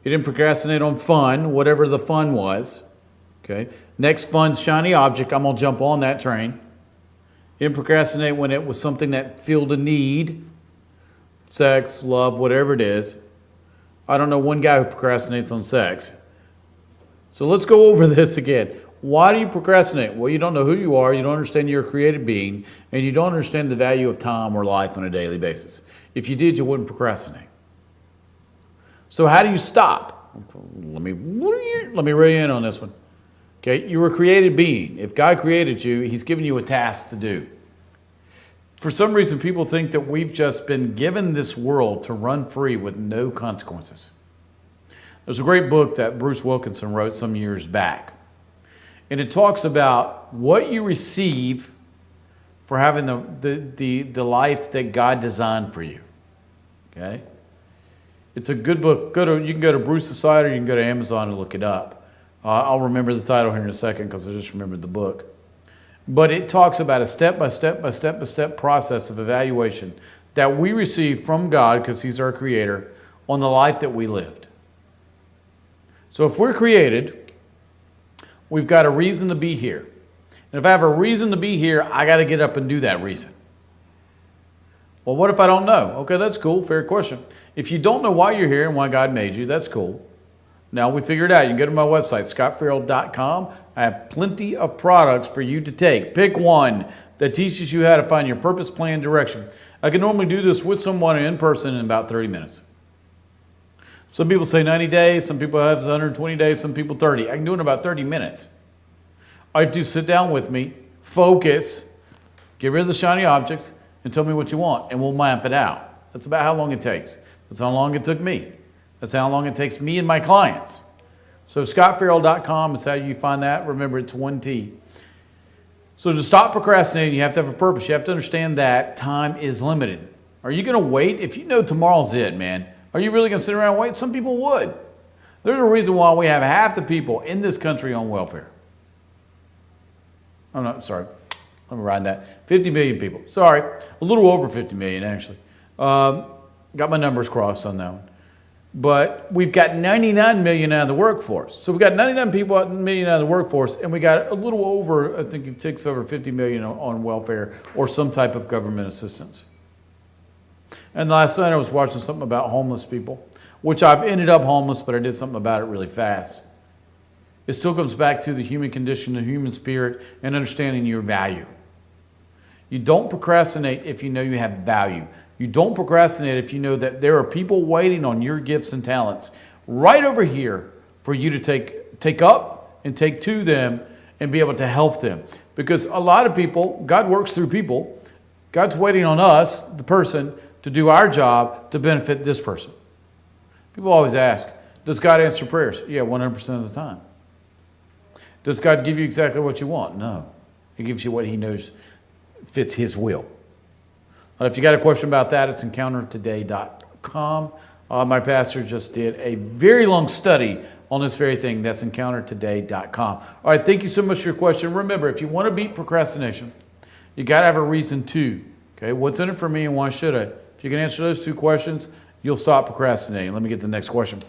You didn't procrastinate on fun, whatever the fun was. Okay? Next fun, shiny object, I'm going to jump on that train. You didn't procrastinate when it was something that filled a need. Sex, love, whatever it is. I don't know one guy who procrastinates on sex. So let's go over this again. Why do you procrastinate? Well, you don't know who you are, you don't understand you're a created being, and you don't understand the value of time or life on a daily basis. If you did, you wouldn't procrastinate. So how do you stop? Let me reel you in on this one. Okay, you're a created being. If God created you, he's given you a task to do. For some reason, people think that we've just been given this world to run free with no consequences. There's a great book that Bruce Wilkinson wrote some years back. And it talks about what you receive for having the life that God designed for you. Okay? It's a good book. You can go to Bruce's site or you can go to Amazon and look it up. I'll remember the title here in a second because I just remembered the book. But it talks about a step-by-step process of evaluation that we receive from God, because he's our creator, on the life that we lived. So if we're created, we've got a reason to be here. And if I have a reason to be here, I got to get up and do that reason. Well, what if I don't know? Okay, that's cool. Fair question. If you don't know why you're here and why God made you, that's cool. Now we figured it out. You can go to my website, scotferrell.com. I have plenty of products for you to take. Pick one that teaches you how to find your purpose, plan, direction. I can normally do this with someone in person in about 30 minutes. Some people say 90 days. Some people have 120 days. Some people 30. I can do it in about 30 minutes. All you have to do is sit down with me, focus, get rid of the shiny objects, and tell me what you want, and we'll map it out. That's about how long it takes. That's how long it took me. That's how long it takes me and my clients. So scotferrell.com is how you find that. Remember, it's 1T. So to stop procrastinating, you have to have a purpose. You have to understand that time is limited. Are you going to wait? If you know tomorrow's it, man, are you really going to sit around and wait? Some people would. There's a reason why we have half the people in this country on welfare. I'm not, sorry. Let me ride that. 50 million people. Sorry. A little over 50 million, actually. Got my numbers crossed on that one. But we've got 99 million out of the workforce. So we've got 99 million out of the workforce, and we got a little over, I think it takes over 50 million on welfare or some type of government assistance. And last night I was watching something about homeless people, which I've ended up homeless, but I did something about it really fast. It still comes back to the human condition, the human spirit, and understanding your value. You don't procrastinate if you know you have value. You don't procrastinate if you know that there are people waiting on your gifts and talents right over here for you to take up and take to them and be able to help them. Because a lot of people, God works through people. God's waiting on us, the person, to do our job to benefit this person. People always ask, does God answer prayers? Yeah, 100% of the time. Does God give you exactly what you want? No. He gives you what he knows fits his will. If you got a question about that, it's encountertoday.com. My pastor just did a very long study on this very thing. That's encountertoday.com. All right, thank you so much for your question. Remember, if you want to beat procrastination, you got to have a reason to. Okay, what's in it for me and why should I? If you can answer those two questions, you'll stop procrastinating. Let me get to the next question.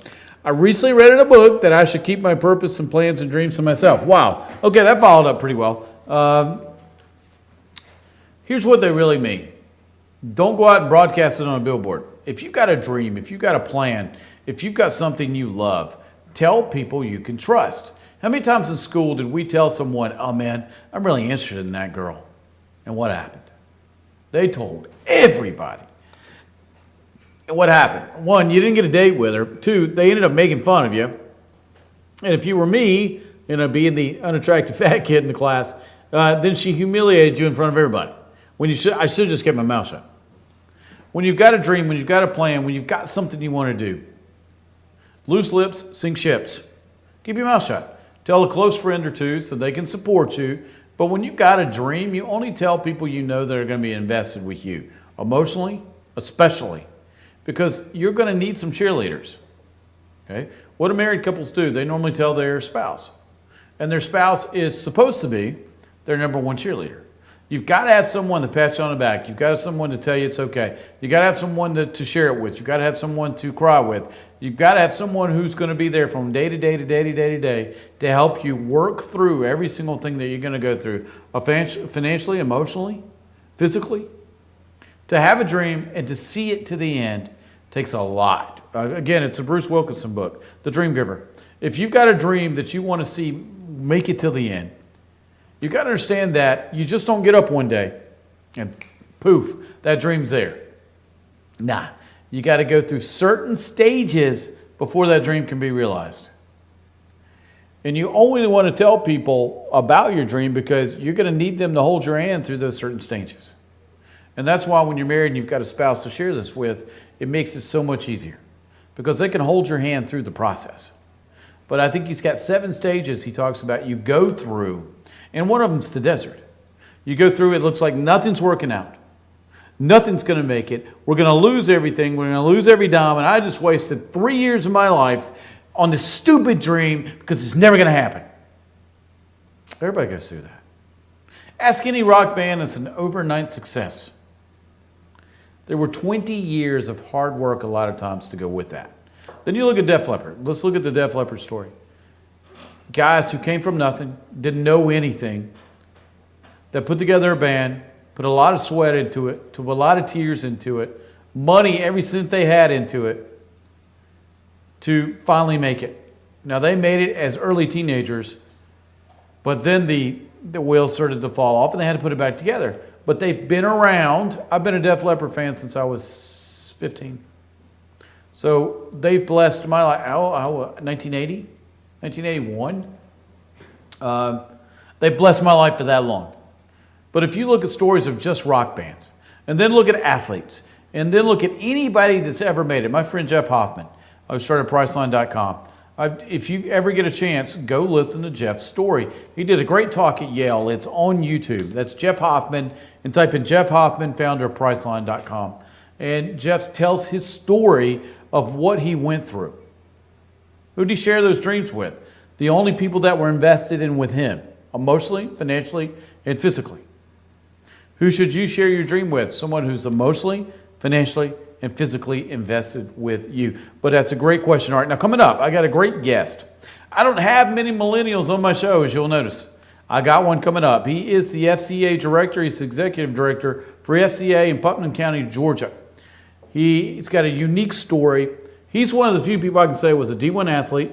I recently read in a book that I should keep my purpose and plans and dreams to myself. Wow. Okay, that followed up pretty well. Here's what they really mean. Don't go out and broadcast it on a billboard. If you've got a dream, if you've got a plan, if you've got something you love, tell people you can trust. How many times in school did we tell someone, oh man, I'm really interested in that girl? And what happened? They told everybody. And what happened? One, you didn't get a date with her. Two, they ended up making fun of you. And if you were me, being the unattractive fat kid in the class, then she humiliated you in front of everybody. I should have just kept my mouth shut. When you've got a dream, when you've got a plan, when you've got something you want to do, loose lips sink ships. Keep your mouth shut. Tell a close friend or two so they can support you. But when you've got a dream, you only tell people you know that are going to be invested with you. Emotionally, especially. Because you're going to need some cheerleaders. Okay? What do married couples do? They normally tell their spouse. And their spouse is supposed to be their number one cheerleader. You've got to have someone to pat you on the back. You've got to have someone to tell you it's okay. You've got to have someone to share it with. You've got to have someone to cry with. You've got to have someone who's going to be there from day to day to day to day to day to help you work through every single thing that you're going to go through, financially, emotionally, physically. To have a dream and to see it to the end takes a lot. Again, it's a Bruce Wilkinson book, The Dream Giver. If you've got a dream that you want to see make it till the end. You got to understand that you just don't get up one day and poof, that dream's there. Nah, you got to go through certain stages before that dream can be realized. And you only want to tell people about your dream because you're going to need them to hold your hand through those certain stages. And that's why when you're married and you've got a spouse to share this with, it makes it so much easier because they can hold your hand through the process. But I think he's got 7 stages he talks about you go through, and one of them's the desert. You go through, it looks like nothing's working out. Nothing's going to make it. We're going to lose everything. We're going to lose every dime, and I just wasted 3 years of my life on this stupid dream because it's never going to happen. Everybody goes through that. Ask any rock band that's an overnight success. There were 20 years of hard work a lot of times to go with that. Then you look at Def Leppard. Let's look at the Def Leppard story. Guys who came from nothing, didn't know anything, that put together a band, put a lot of sweat into it, took a lot of tears into it, money, every cent they had into it, to finally make it. Now they made it as early teenagers, but then the wheels started to fall off and they had to put it back together. But they've been around. I've been a Def Leppard fan since I was 15. So they've blessed my life. 1980? 1981? They blessed my life for that long. But if you look at stories of just rock bands, and then look at athletes, and then look at anybody that's ever made it. My friend Jeff Hoffman, who started Priceline.com. If you ever get a chance, go listen to Jeff's story. He did a great talk at Yale. It's on YouTube. That's Jeff Hoffman, and type in Jeff Hoffman, founder of Priceline.com. And Jeff tells his story of what he went through. Who did he share those dreams with? The only people that were invested in with him, emotionally, financially, and physically. Who should you share your dream with? Someone who's emotionally, financially, and physically invested with you. But that's a great question. All right, now coming up, I got a great guest. I don't have many millennials on my show, as you'll notice. I got one coming up. He is the FCA director. He's executive director for FCA in Putnam County, Georgia. He's got a unique story. He's one of the few people I can say was a D1 athlete,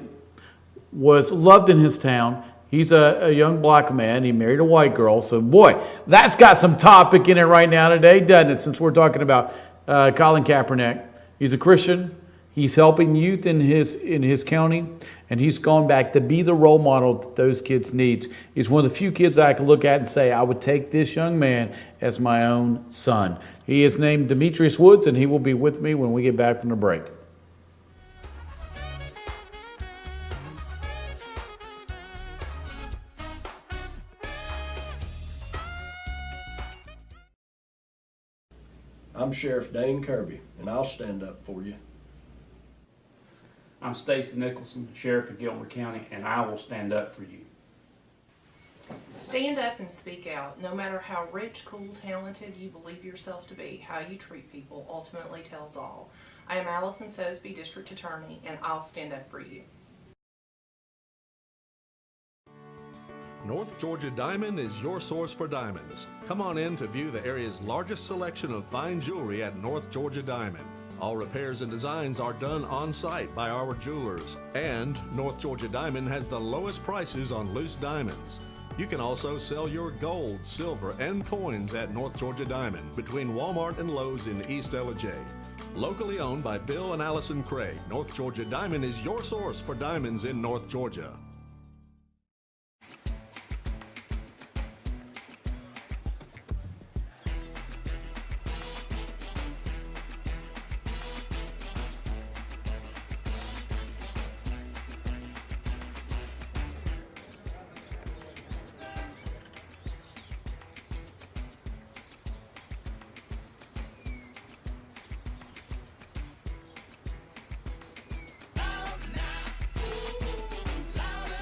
was loved in his town. He's a young black man. He married a white girl. So, boy, that's got some topic in it right now today, doesn't it, since we're talking about Colin Kaepernick. He's a Christian. He's helping youth in his county, and he's gone back to be the role model that those kids need. He's one of the few kids I can look at and say, I would take this young man as my own son. He is named Demetrius Woods, and he will be with me when we get back from the break. I'm Sheriff Dane Kirby, and I'll stand up for you. I'm Stacy Nicholson, Sheriff of Gilmer County, and I will stand up for you. Stand up and speak out. No matter how rich, cool, talented you believe yourself to be, how you treat people ultimately tells all. I am Allison Sosby, District Attorney, and I'll stand up for you. North Georgia Diamond is your source for diamonds. Come on in to view the area's largest selection of fine jewelry at North Georgia Diamond. All repairs and designs are done on site by our jewelers. And North Georgia Diamond has the lowest prices on loose diamonds. You can also sell your gold, silver, and coins at North Georgia Diamond between Walmart and Lowe's in East LJ. Locally owned by Bill and Allison Craig, North Georgia Diamond is your source for diamonds in North Georgia. Loud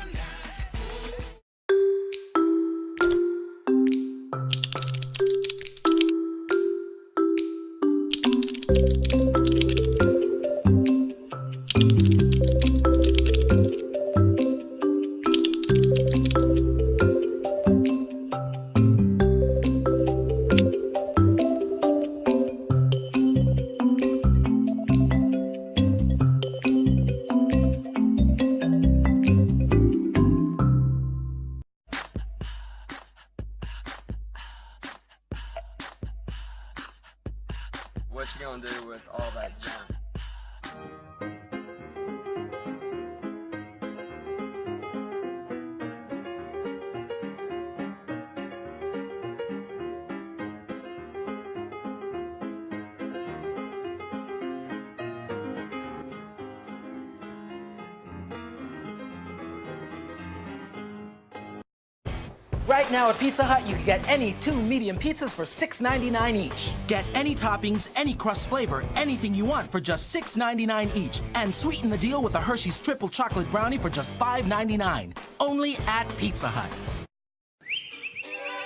what you gonna do with all that junk? Right now at Pizza Hut, you can get any 2 medium pizzas for $6.99 each. Get any toppings, any crust flavor, anything you want for just $6.99 each. And sweeten the deal with a Hershey's Triple Chocolate Brownie for just $5.99. Only at Pizza Hut.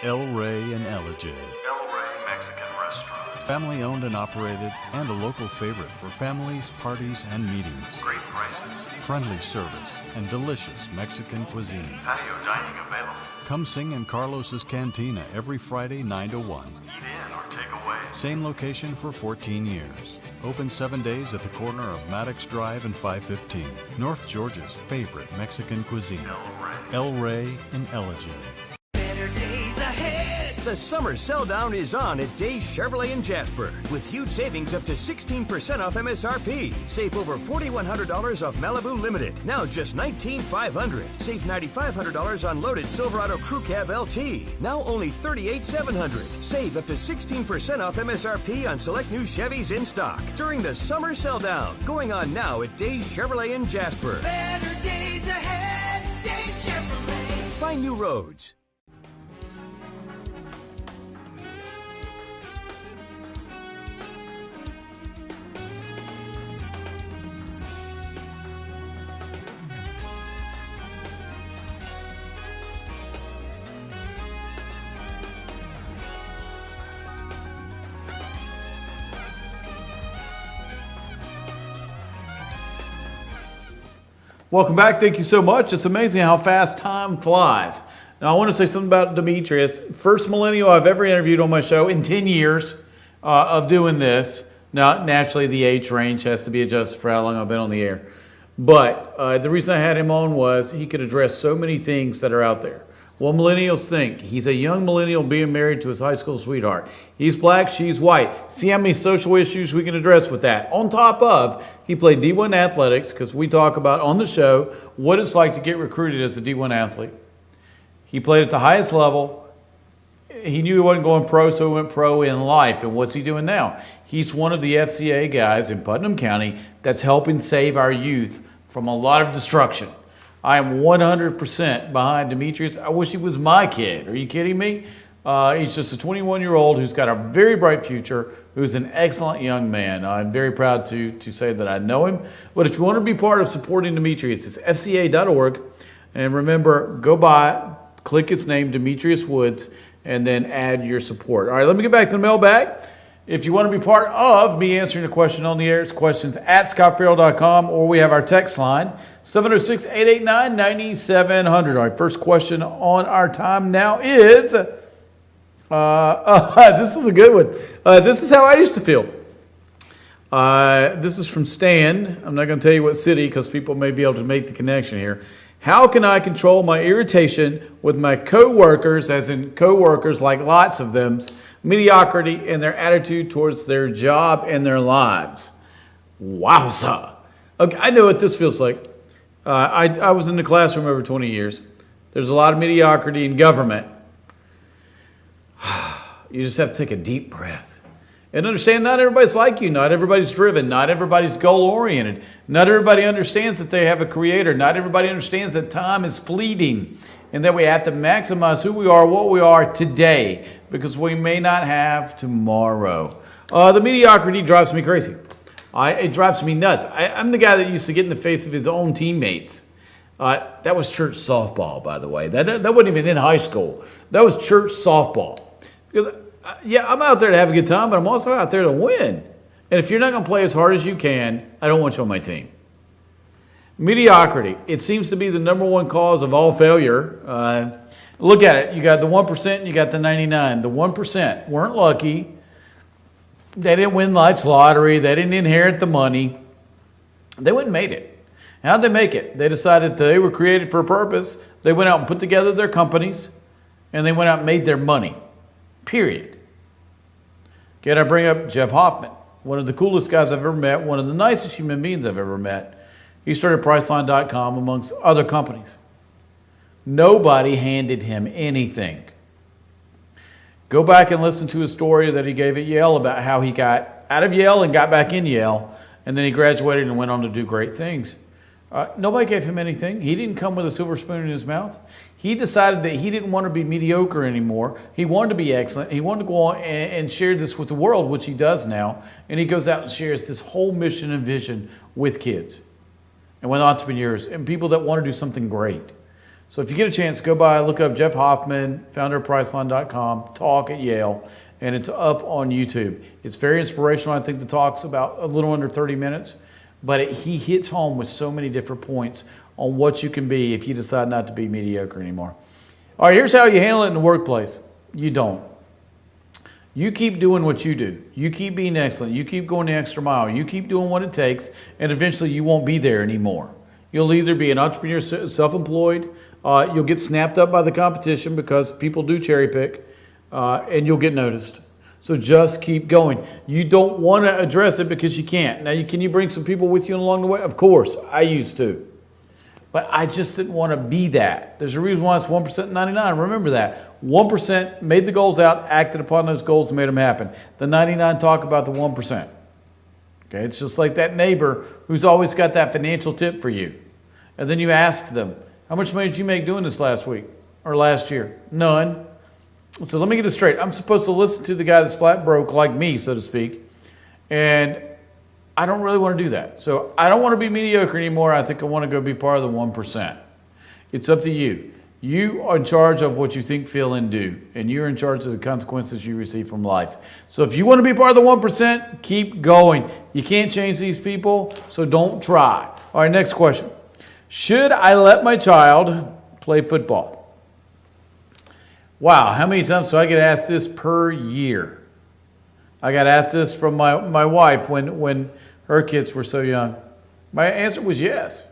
El Rey and Ellijay. El Rey Mexican Restaurant. Family owned and operated and a local favorite for families, parties, and meetings. Great prices. Friendly service and delicious Mexican cuisine. Patio dining available. Come sing in Carlos's Cantina every Friday 9 to 1. Eat in or take away. Same location for 14 years. Open 7 days at the corner of Maddox Drive and 515. North Georgia's favorite Mexican cuisine. El Rey and Ellijay. Better days ahead. The summer sell down is on at Days Chevrolet in Jasper with huge savings up to 16% off MSRP. Save over $4,100 off Malibu Limited. Now just $19,500. Save $9,500 on loaded Silverado Crew Cab LT. Now only $38,700. Save up to 16% off MSRP on select new Chevys in stock during the summer sell down. Going on now at Days Chevrolet in Jasper. Better days ahead. Days Chevrolet. Find new roads. Welcome back. Thank you so much. It's amazing how fast time flies. Now, I want to say something about Demetrius. First millennial I've ever interviewed on my show in 10 years of doing this. Now, naturally, the age range has to be adjusted for how long I've been on the air. But the reason I had him on was he could address so many things that are out there. What millennials think. He's a young millennial being married to his high school sweetheart. He's black, she's white. See how many social issues we can address with that. On top of, he played D1 athletics, because we talk about on the show what it's like to get recruited as a D1 athlete. He played at the highest level. He knew he wasn't going pro, so he went pro in life. And what's he doing now? He's one of the FCA guys in Putnam County that's helping save our youth from a lot of destruction. I am 100% behind Demetrius. I wish he was my kid. Are you kidding me? He's just a 21-year-old who's got a very bright future, who's an excellent young man. I'm very proud to say that I know him. But if you want to be part of supporting Demetrius, it's fca.org. And remember, go by, click his name, Demetrius Woods, and then add your support. All right, let me get back to the mailbag. If you want to be part of me answering a question on the air, it's questions at scottferrell.com, or we have our text line, 706-889-9700. All right, first question on our time now is, this is a good one. This is how I used to feel. This is from Stan. I'm not going to tell you what city because people may be able to make the connection here. How can I control my irritation with my coworkers, as in coworkers like lots of them, mediocrity and their attitude towards their job and their lives? Wowza. Okay, I know what this feels like. I was in the classroom over 20 years. There's a lot of mediocrity in government. You just have to take a deep breath and understand not everybody's like you. Not everybody's driven. Not everybody's goal-oriented. Not everybody understands that they have a creator. Not everybody understands that time is fleeting and that we have to maximize who we are, what we are today, because we may not have tomorrow. The mediocrity drives me crazy. It drives me nuts. I'm the guy that used to get in the face of his own teammates. That was church softball, by the way. That wasn't even in high school. That was church softball. Because, yeah, I'm out there to have a good time, but I'm also out there to win. And if you're not going to play as hard as you can, I don't want you on my team. Mediocrity. It seems to be the number one cause of all failure. Look at it. You got the 1% and you got the 99. The 1% weren't lucky. They didn't win life's lottery. They didn't inherit the money. They wouldn't made it. How'd they make it? They decided they were created for a purpose. They went out and put together their companies, and they went out and made their money. Period. Again, I bring up Jeff Hoffman. one of the coolest guys I've ever met, one of the nicest human beings I've ever met. He started Priceline.com amongst other companies. Nobody handed him anything. Go back and listen to his story that he gave at Yale about how he got out of Yale and got back in Yale, and then he graduated and went on to do great things. Nobody gave him anything. He didn't come with a silver spoon in his mouth. He decided that he didn't want to be mediocre anymore. He wanted to be excellent. He wanted to go on and share this with the world, which he does now. And he goes out and shares this whole mission and vision with kids and with entrepreneurs and people that want to do something great. So if you get a chance, go by, look up Jeff Hoffman, founder of Priceline.com, talk at Yale, and it's up on YouTube. It's very inspirational. I think the talk's about a little under 30 minutes, but he hits home with so many different points on what you can be if you decide not to be mediocre anymore. All right, here's how you handle it in the workplace. You don't. You keep doing what you do. You keep being excellent. You keep going the extra mile. You keep doing what it takes, and eventually you won't be there anymore. You'll either be an entrepreneur, self-employed, you'll get snapped up by the competition because people do cherry pick, and you'll get noticed. So just keep going. You don't want to address it because you can't. Now, can you bring some people with you along the way? Of course, I used to. But I just didn't want to be that. There's a reason why it's 1% and 99. Remember that. 1% made the goals out, acted upon those goals, and made them happen. The 99 talk about the 1%. Okay, it's just like that neighbor who's always got that financial tip for you. And then you ask them, how much money did you make doing this last week or last year? None. So let me get it straight. I'm supposed to listen to the guy that's flat broke like me, so to speak. And I don't really want to do that. So I don't want to be mediocre anymore. I think I want to go be part of the 1%. It's up to you. You are in charge of what you think, feel, and do. And you're in charge of the consequences you receive from life. So if you want to be part of the 1%, keep going. You can't change these people, so don't try. All right, next question. Should I let my child play football? Wow, how many times do I get asked this per year? I got asked this from my wife when her kids were so young. My answer was yes.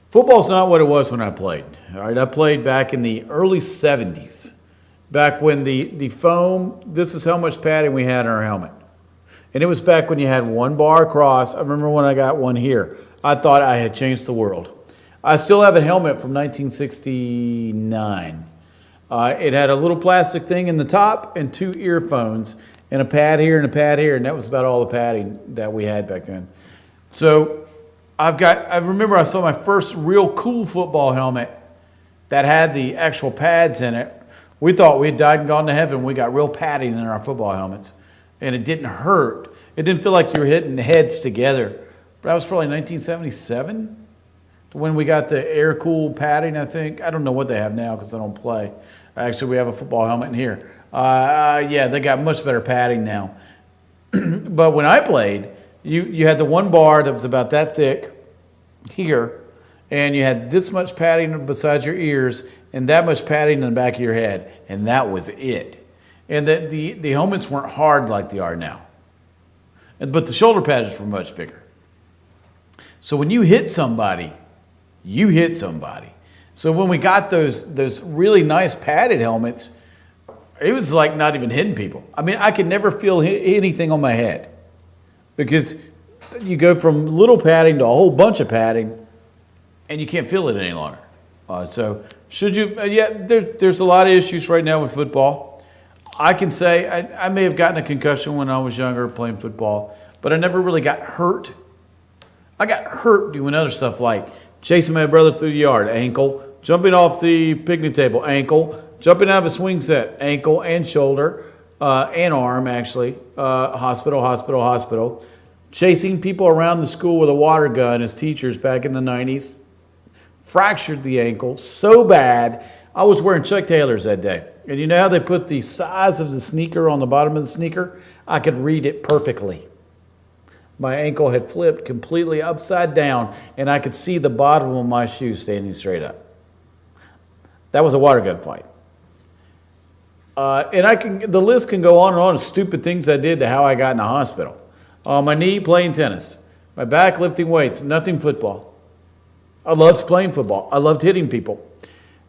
Football's not what it was when I played. All right, I played back in the early 70s, back when the foam, this is how much padding we had in our helmet. And it was back when you had one bar across. I remember when I got one here. I thought I had changed the world. I still have a helmet from 1969. It had a little plastic thing in the top and two earphones and a pad here and a pad here, and that was about all the padding that we had back then. So I remember I saw my first real cool football helmet that had the actual pads in it. We thought we had died and gone to heaven. We got real padding in our football helmets, and it didn't hurt. It didn't feel like you were hitting heads together. But that was probably 1977 when we got the air cool padding, I think. I don't know what they have now because I don't play. Actually, we have a football helmet in here. Yeah, they got much better padding now. But when I played, you had the one bar that was about that thick here, and you had this much padding beside your ears and that much padding in the back of your head, and that was it. And the helmets weren't hard like they are now. But the shoulder pads were much bigger. So when you hit somebody, you hit somebody. So when we got those really nice padded helmets, it was like not even hitting people. I mean, I could never feel anything on my head because you go from little padding to a whole bunch of padding, and you can't feel it any longer. So should you? Yeah, there's a lot of issues right now with football. I can say I may have gotten a concussion when I was younger playing football, but I never really got hurt. I got hurt doing other stuff like chasing my brother through the yard, ankle, jumping off the picnic table, ankle, jumping out of a swing set, ankle and shoulder, and arm actually, hospital, chasing people around the school with a water gun as teachers back in the 90s, fractured the ankle so bad, I was wearing Chuck Taylors that day. And you know how they put the size of the sneaker on the bottom of the sneaker? I could read it perfectly. My ankle had flipped completely upside down, and I could see the bottom of my shoe standing straight up. That was a water gun fight. And the list can go on and on of stupid things I did to how I got in the hospital. My knee, playing tennis. My back, lifting weights. Nothing football. I loved playing football. I loved hitting people.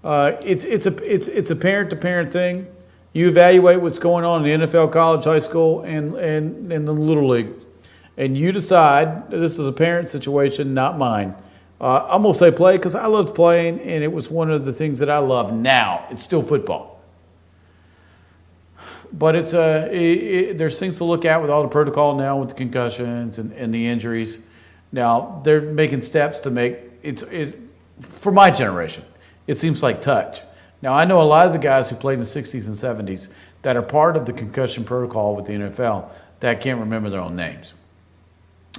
It's a parent-to-parent thing. You evaluate what's going on in the NFL, college, high school, and in the Little League. And you decide, this is a parent situation, not mine. I'm going to say play because I loved playing, and it was one of the things that I love now. It's still football. But there's things to look at with all the protocol now with the concussions and the injuries. Now, they're making steps to make it for my generation, it seems like touch. Now, I know a lot of the guys who played in the 60s and 70s that are part of the concussion protocol with the NFL that can't remember their own names.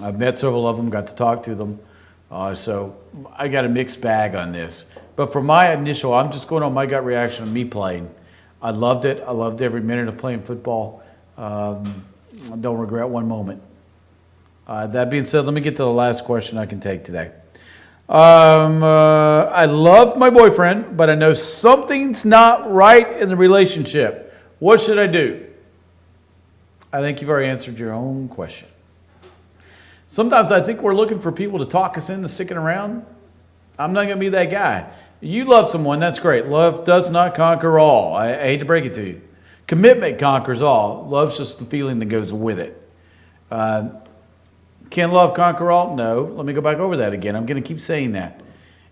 I've met several of them, got to talk to them. So I got a mixed bag on this. But for my initial, I'm just going on my gut reaction of me playing. I loved it. I loved every minute of playing football. I don't regret one moment. That being said, let me get to the last question I can take today. I love my boyfriend, but I know something's not right in the relationship. What should I do? I think you've already answered your own question. Sometimes I think we're looking for people to talk us into sticking around. I'm not going to be that guy. You love someone, that's great. Love does not conquer all. I hate to break it to you. Commitment conquers all. Love's just the feeling that goes with it. Can love conquer all? No. Let me go back over that again. I'm going to keep saying that.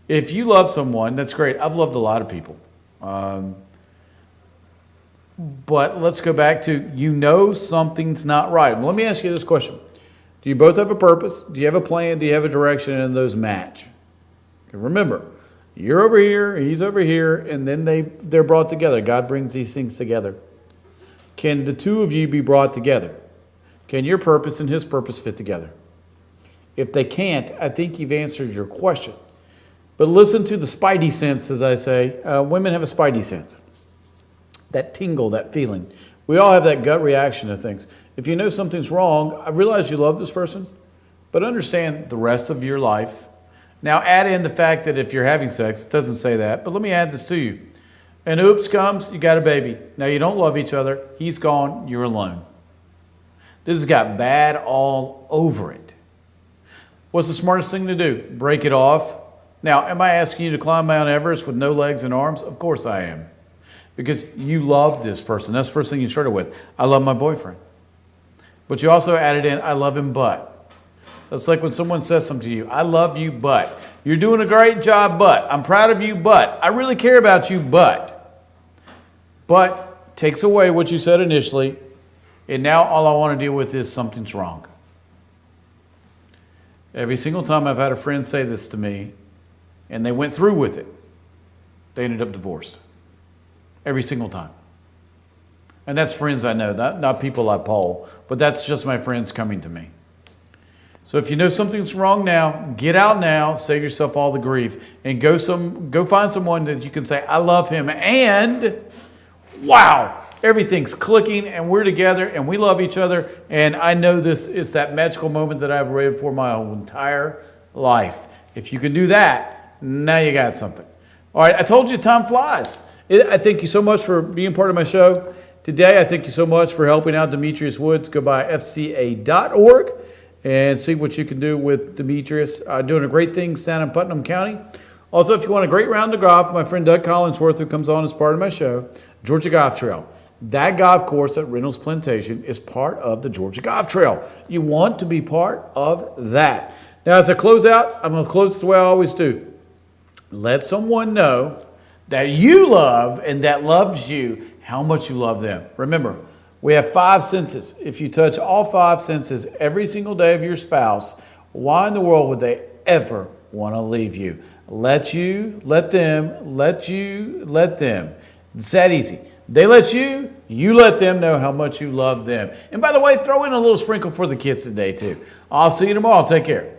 If you love someone, that's great. I've loved a lot of people. But let's go back to, something's not right. Let me ask you this question. Do you both have a purpose? Do you have a plan? Do you have a direction? And those match? Remember, you're over here, he's over here, and then they're brought together. God brings these things together. Can the two of you be brought together? Can your purpose and his purpose fit together? If they can't, I think you've answered your question. But listen to the spidey sense, as I say. Women have a spidey sense. That tingle, that feeling. We all have that gut reaction to things. If you know something's wrong, I realize you love this person, but understand the rest of your life. Now add in the fact that if you're having sex, it doesn't say that, but let me add this to you. And oops comes, you got a baby. Now you don't love each other. He's gone, you're alone. This has got bad all over it. What's the smartest thing to do? Break it off. Now, am I asking you to climb Mount Everest with no legs and arms? Of course I am. Because you love this person. That's the first thing you started with. I love my boyfriend. But you also added in, I love him, but. That's like when someone says something to you, I love you, but. You're doing a great job, but. I'm proud of you, but. I really care about you, but. But takes away what you said initially, and now all I want to deal with is something's wrong. Every single time I've had a friend say this to me, and they went through with it, they ended up divorced. Every single time. And that's friends I know, not people I poll, but that's just my friends coming to me. So if you know something's wrong now, get out now, save yourself all the grief, and go find someone that you can say, I love him, and wow, everything's clicking, and we're together, and we love each other, and I know this is that magical moment that I've waited for my whole entire life. If you can do that, now you got something. All right, I told you time flies. I thank you so much for being part of my show today. I thank you so much for helping out Demetrius Woods. Go by fca.org and see what you can do with Demetrius. Doing a great things down in Putnam County. Also, if you want a great round of golf, my friend Doug Collinsworth, who comes on as part of my show, Georgia Golf Trail. That golf course at Reynolds Plantation is part of the Georgia Golf Trail. You want to be part of that. Now, as I close out, I'm going to close the way I always do. Let someone know that you love and that loves you how much you love them. Remember, we have 5 senses. If you touch all 5 senses every single day of your spouse, why in the world would they ever want to leave you? Let them. It's that easy. They let you let them know how much you love them. And by the way, throw in a little sprinkle for the kids today too. I'll see you tomorrow. Take care.